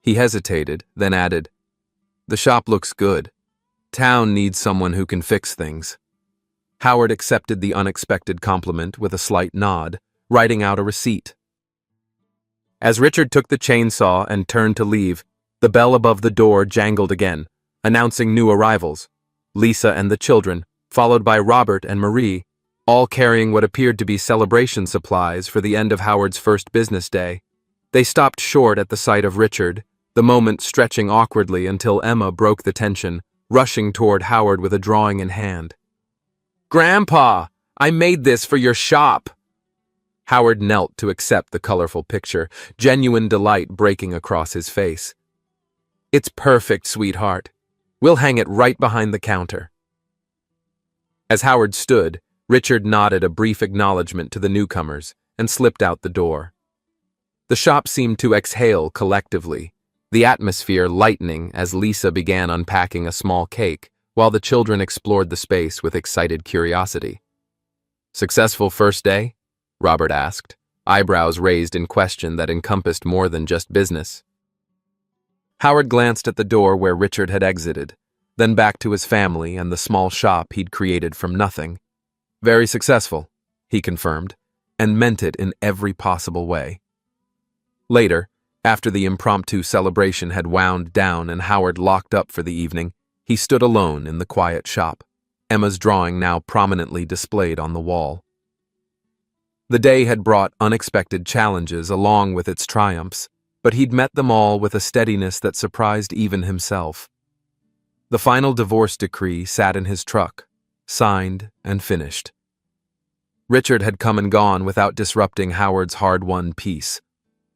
He hesitated, then added, The shop looks good. Town needs someone who can fix things. Howard accepted the unexpected compliment with a slight nod, writing out a receipt. As Richard took the chainsaw and turned to leave, the bell above the door jangled again, announcing new arrivals. Lisa and the children, followed by Robert and Marie, all carrying what appeared to be celebration supplies for the end of Howard's first business day. They stopped short at the sight of Richard, the moment stretching awkwardly until Emma broke the tension, rushing toward Howard with a drawing in hand. Grandpa, I made this for your shop. Howard knelt to accept the colorful picture, genuine delight breaking across his face. It's perfect, sweetheart. We'll hang it right behind the counter. As Howard stood, Richard nodded a brief acknowledgement to the newcomers and slipped out the door. The shop seemed to exhale collectively, the atmosphere lightening as Lisa began unpacking a small cake while the children explored the space with excited curiosity. Successful first day? Robert asked, eyebrows raised in question that encompassed more than just business. Howard glanced at the door where Richard had exited, then back to his family and the small shop he'd created from nothing. Very successful, he confirmed, and meant it in every possible way. Later, after the impromptu celebration had wound down and Howard locked up for the evening, he stood alone in the quiet shop, Emma's drawing now prominently displayed on the wall. The day had brought unexpected challenges along with its triumphs, but he'd met them all with a steadiness that surprised even himself. The final divorce decree sat in his truck, signed and finished. Richard had come and gone without disrupting Howard's hard-won peace.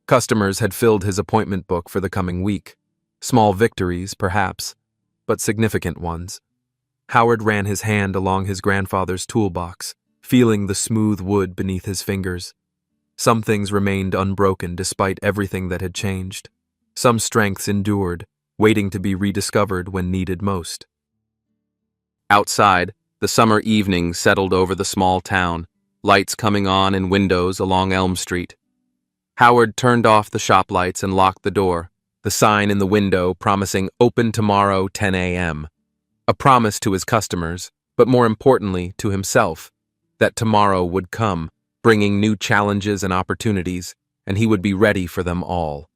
Customers had filled his appointment book for the coming week. Small victories, perhaps, but significant ones. Howard ran his hand along his grandfather's toolbox, feeling the smooth wood beneath his fingers. Some things remained unbroken despite everything that had changed. Some strengths endured, waiting to be rediscovered when needed most. Outside, the summer evening settled over the small town, lights coming on in windows along Elm Street. Howard turned off the shop lights and locked the door, the sign in the window promising open tomorrow 10 a.m. A promise to his customers, but more importantly to himself, that tomorrow would come, bringing new challenges and opportunities, and he would be ready for them all.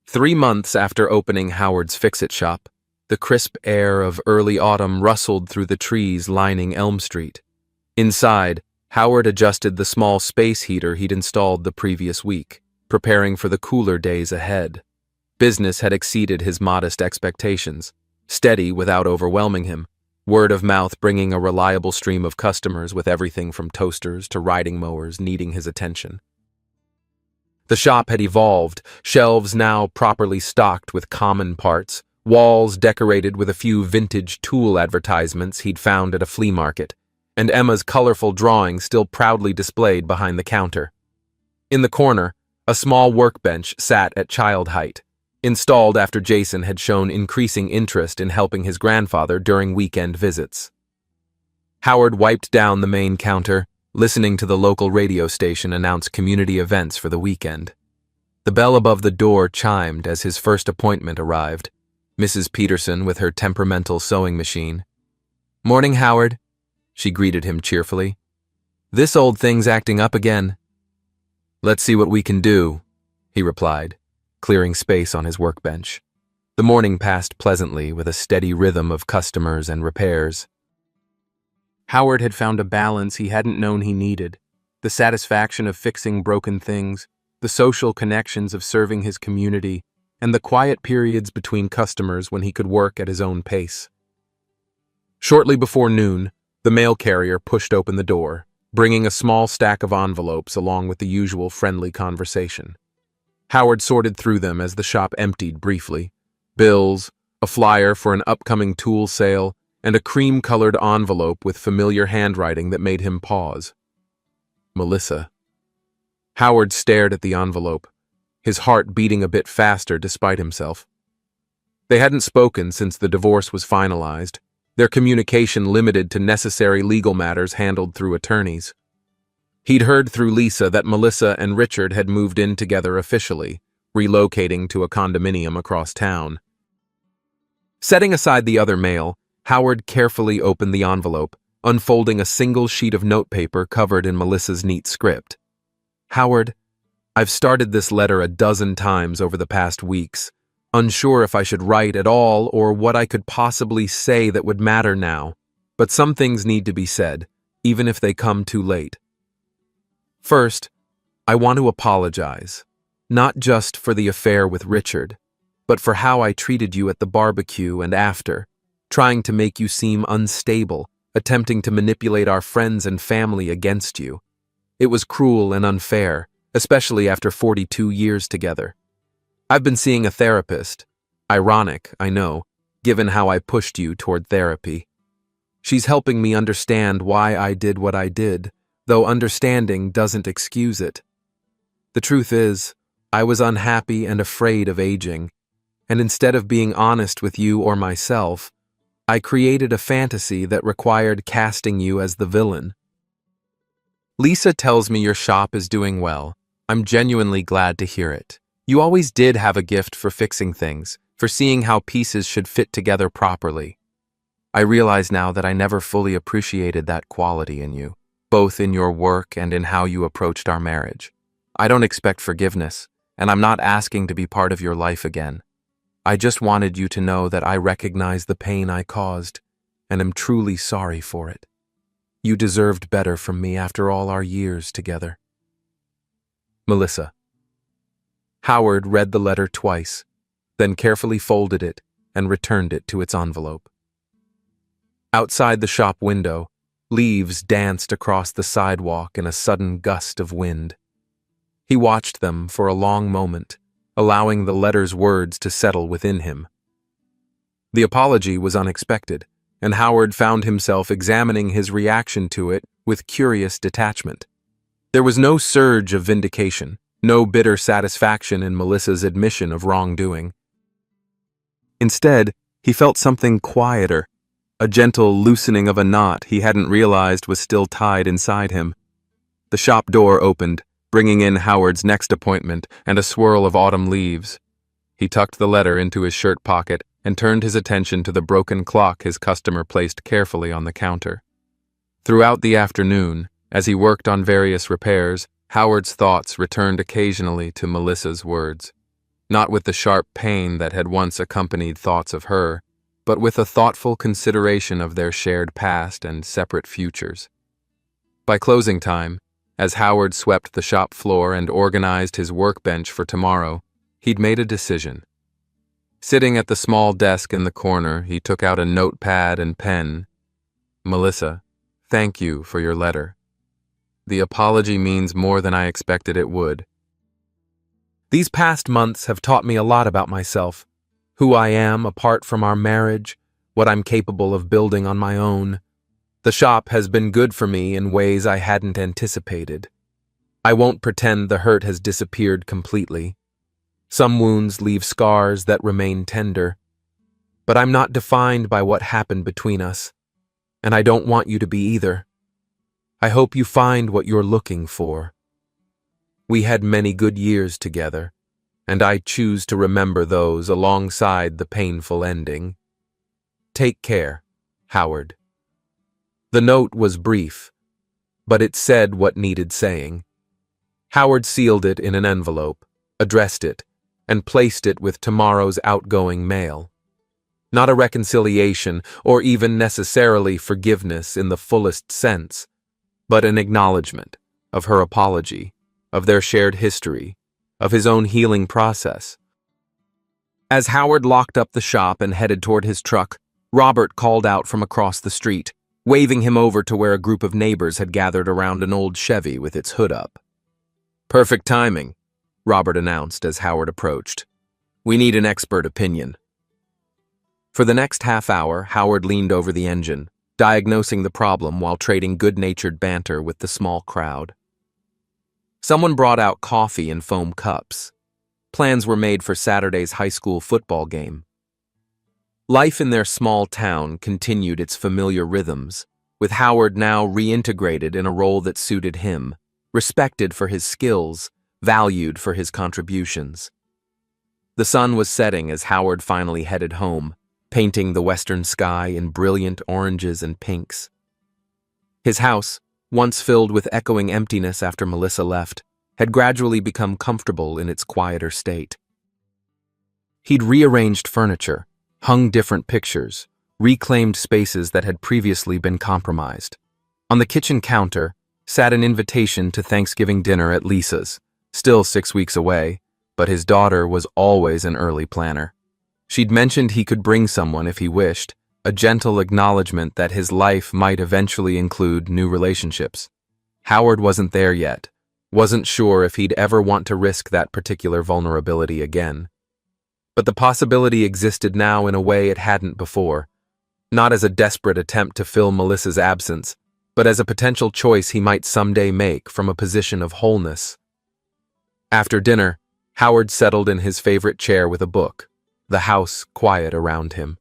3 months after opening Howard's Fix-It shop, the crisp air of early autumn rustled through the trees lining Elm Street. Inside, Howard adjusted the small space heater he'd installed the previous week, preparing for the cooler days ahead. Business had exceeded his modest expectations, steady without overwhelming him, word of mouth bringing a reliable stream of customers with everything from toasters to riding mowers needing his attention. The shop had evolved, shelves now properly stocked with common parts, walls decorated with a few vintage tool advertisements he'd found at a flea market, and Emma's colorful drawing still proudly displayed behind the counter. In the corner, a small workbench sat at child height, installed after Jason had shown increasing interest in helping his grandfather during weekend visits. Howard wiped down the main counter, listening to the local radio station announce community events for the weekend. The bell above the door chimed as his first appointment arrived, Mrs. Peterson with her temperamental sewing machine. "Morning, Howard," she greeted him cheerfully. "This old thing's acting up again." "Let's see what we can do," he replied, clearing space on his workbench. The morning passed pleasantly with a steady rhythm of customers and repairs. Howard had found a balance he hadn't known he needed: the satisfaction of fixing broken things, the social connections of serving his community, and the quiet periods between customers when he could work at his own pace. Shortly before noon, the mail carrier pushed open the door, bringing a small stack of envelopes along with the usual friendly conversation. Howard sorted through them as the shop emptied briefly: bills, a flyer for an upcoming tool sale, and a cream-colored envelope with familiar handwriting that made him pause. Melissa. Howard stared at the envelope, his heart beating a bit faster despite himself. They hadn't spoken since the divorce was finalized, their communication limited to necessary legal matters handled through attorneys. He'd heard through Lisa that Melissa and Richard had moved in together officially, relocating to a condominium across town. Setting aside the other mail, Howard carefully opened the envelope, unfolding a single sheet of notepaper covered in Melissa's neat script. Howard, I've started this letter a dozen times over the past weeks, unsure if I should write at all or what I could possibly say that would matter now, but some things need to be said, even if they come too late. First, I want to apologize, not just for the affair with Richard, but for how I treated you at the barbecue and after, trying to make you seem unstable, attempting to manipulate our friends and family against you. It was cruel and unfair, especially after 42 years together. I've been seeing a therapist. Ironic, I know, given how I pushed you toward therapy. She's helping me understand why I did what I did, though understanding doesn't excuse it. The truth is, I was unhappy and afraid of aging, and instead of being honest with you or myself, I created a fantasy that required casting you as the villain. Lisa tells me your shop is doing well. I'm genuinely glad to hear it. You always did have a gift for fixing things, for seeing how pieces should fit together properly. I realize now that I never fully appreciated that quality in you, both in your work and in how you approached our marriage. I don't expect forgiveness, and I'm not asking to be part of your life again. I just wanted you to know that I recognize the pain I caused, and am truly sorry for it. You deserved better from me after all our years together. Melissa. Howard read the letter twice, then carefully folded it and returned it to its envelope. Outside the shop window, leaves danced across the sidewalk in a sudden gust of wind. He watched them for a long moment, allowing the letter's words to settle within him. The apology was unexpected, and Howard found himself examining his reaction to it with curious detachment. There was no surge of vindication, no bitter satisfaction in Melissa's admission of wrongdoing. Instead, he felt something quieter, a gentle loosening of a knot he hadn't realized was still tied inside him. The shop door opened, bringing in Howard's next appointment and a swirl of autumn leaves. He tucked the letter into his shirt pocket and turned his attention to the broken clock his customer placed carefully on the counter. Throughout the afternoon, as he worked on various repairs, Howard's thoughts returned occasionally to Melissa's words, not with the sharp pain that had once accompanied thoughts of her, but with a thoughtful consideration of their shared past and separate futures. By closing time, as Howard swept the shop floor and organized his workbench for tomorrow, he'd made a decision. Sitting at the small desk in the corner, he took out a notepad and pen. Melissa, thank you for your letter. The apology means more than I expected it would. These past months have taught me a lot about myself, who I am apart from our marriage, what I'm capable of building on my own. The shop has been good for me in ways I hadn't anticipated. I won't pretend the hurt has disappeared completely. Some wounds leave scars that remain tender. But I'm not defined by what happened between us, and I don't want you to be either. I hope you find what you're looking for. We had many good years together, and I choose to remember those alongside the painful ending. Take care, Howard. The note was brief, but it said what needed saying. Howard sealed it in an envelope, addressed it, and placed it with tomorrow's outgoing mail. Not a reconciliation or even necessarily forgiveness in the fullest sense, but an acknowledgement of her apology, of their shared history, of his own healing process. As Howard locked up the shop and headed toward his truck, Robert called out from across the street, waving him over to where a group of neighbors had gathered around an old Chevy with its hood up. "Perfect timing," Robert announced as Howard approached. "We need an expert opinion." For the next half hour, Howard leaned over the engine, diagnosing the problem while trading good-natured banter with the small crowd. Someone brought out coffee in foam cups. Plans were made for Saturday's high school football game. Life in their small town continued its familiar rhythms, with Howard now reintegrated in a role that suited him, respected for his skills, valued for his contributions. The sun was setting as Howard finally headed home, painting the western sky in brilliant oranges and pinks. His house, once filled with echoing emptiness after Melissa left, had gradually become comfortable in its quieter state. He'd rearranged furniture, hung different pictures, reclaimed spaces that had previously been compromised. On the kitchen counter sat an invitation to Thanksgiving dinner at Lisa's, still 6 weeks away, but his daughter was always an early planner. She'd mentioned he could bring someone if he wished, a gentle acknowledgement that his life might eventually include new relationships. Howard wasn't there yet, wasn't sure if he'd ever want to risk that particular vulnerability again. But the possibility existed now in a way it hadn't before, not as a desperate attempt to fill Melissa's absence, but as a potential choice he might someday make from a position of wholeness. After dinner, Howard settled in his favorite chair with a book, the house quiet around him.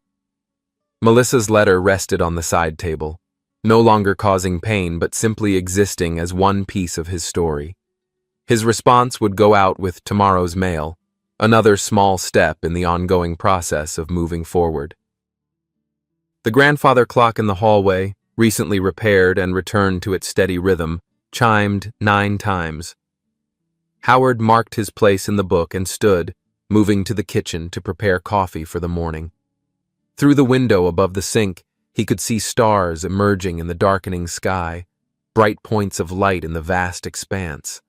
Melissa's letter rested on the side table, no longer causing pain but simply existing as one piece of his story. His response would go out with tomorrow's mail, another small step in the ongoing process of moving forward. The grandfather clock in the hallway, recently repaired and returned to its steady rhythm, chimed 9 times. Howard marked his place in the book and stood, moving to the kitchen to prepare coffee for the morning. Through the window above the sink, he could see stars emerging in the darkening sky, bright points of light in the vast expanse.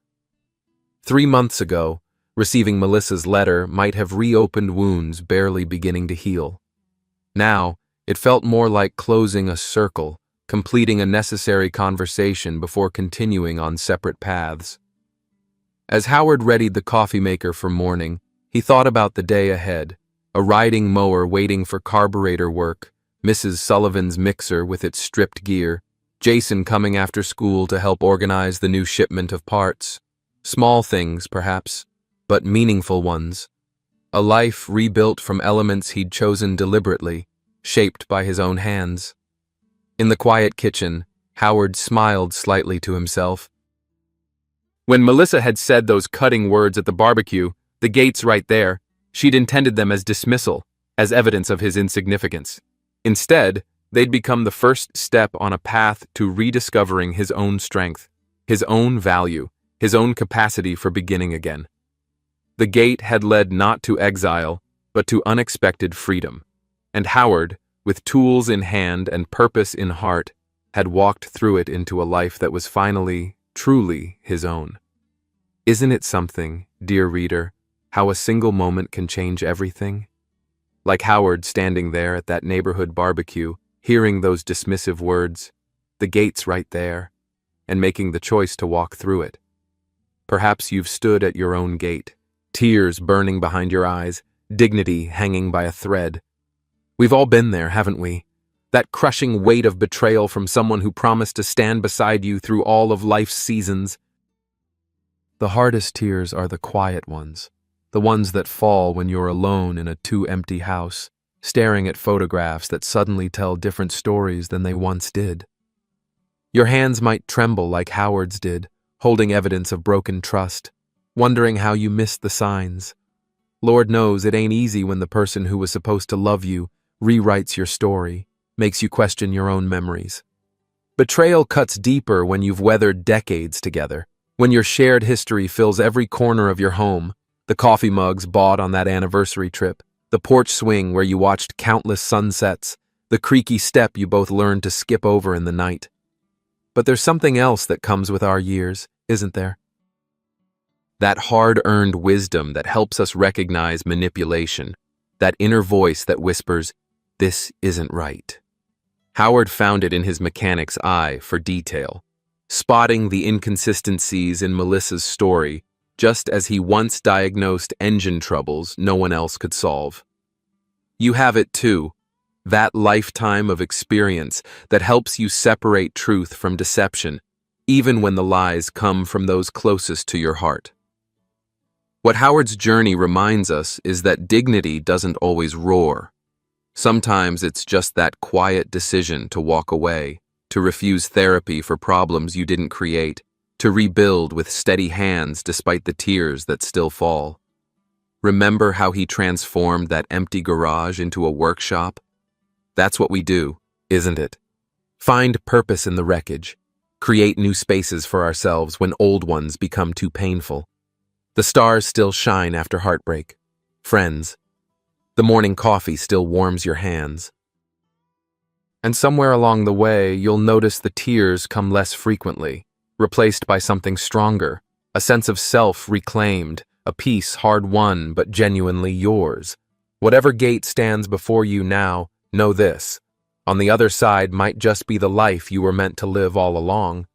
3 months ago, receiving Melissa's letter might have reopened wounds barely beginning to heal. Now, it felt more like closing a circle, completing a necessary conversation before continuing on separate paths. As Howard readied the coffee maker for morning, he thought about the day ahead, a riding mower waiting for carburetor work, Mrs. Sullivan's mixer with its stripped gear, Jason coming after school to help organize the new shipment of parts. Small things, perhaps, but meaningful ones. A life rebuilt from elements he'd chosen deliberately, shaped by his own hands. In the quiet kitchen, Howard smiled slightly to himself. When Melissa had said those cutting words at the barbecue, "The gate's right there," she'd intended them as dismissal, as evidence of his insignificance. Instead, they'd become the first step on a path to rediscovering his own strength, his own value, his own capacity for beginning again. The gate had led not to exile, but to unexpected freedom, and Howard, with tools in hand and purpose in heart, had walked through it into a life that was finally, truly his own. Isn't it something, dear reader, how a single moment can change everything? Like Howard standing there at that neighborhood barbecue, hearing those dismissive words, "The gate's right there," and making the choice to walk through it. Perhaps you've stood at your own gate, tears burning behind your eyes, dignity hanging by a thread. We've all been there, haven't we? That crushing weight of betrayal from someone who promised to stand beside you through all of life's seasons. The hardest tears are the quiet ones, the ones that fall when you're alone in a too-empty house, staring at photographs that suddenly tell different stories than they once did. Your hands might tremble like Howard's did, holding evidence of broken trust, wondering how you missed the signs. Lord knows it ain't easy when the person who was supposed to love you rewrites your story, makes you question your own memories. Betrayal cuts deeper when you've weathered decades together, when your shared history fills every corner of your home, The coffee mugs bought on that anniversary trip, the porch swing where you watched countless sunsets, the creaky step you both learned to skip over in the night. But there's something else that comes with our years, isn't there? That hard-earned wisdom that helps us recognize manipulation, that inner voice that whispers, "This isn't right." Howard found it in his mechanic's eye for detail, spotting the inconsistencies in Melissa's story just as he once diagnosed engine troubles no one else could solve. You have it too, that lifetime of experience that helps you separate truth from deception, even when the lies come from those closest to your heart. What Howard's journey reminds us is that dignity doesn't always roar. Sometimes it's just that quiet decision to walk away, to refuse therapy for problems you didn't create, to rebuild with steady hands despite the tears that still fall. Remember how he transformed that empty garage into a workshop? That's what we do, isn't it? Find purpose in the wreckage. Create new spaces for ourselves when old ones become too painful. The stars still shine after heartbreak. Friends, the morning coffee still warms your hands. And somewhere along the way, you'll notice the tears come less frequently, replaced by something stronger, a sense of self reclaimed, a peace hard-won but genuinely yours. Whatever gate stands before you now, know this: on the other side might just be the life you were meant to live all along.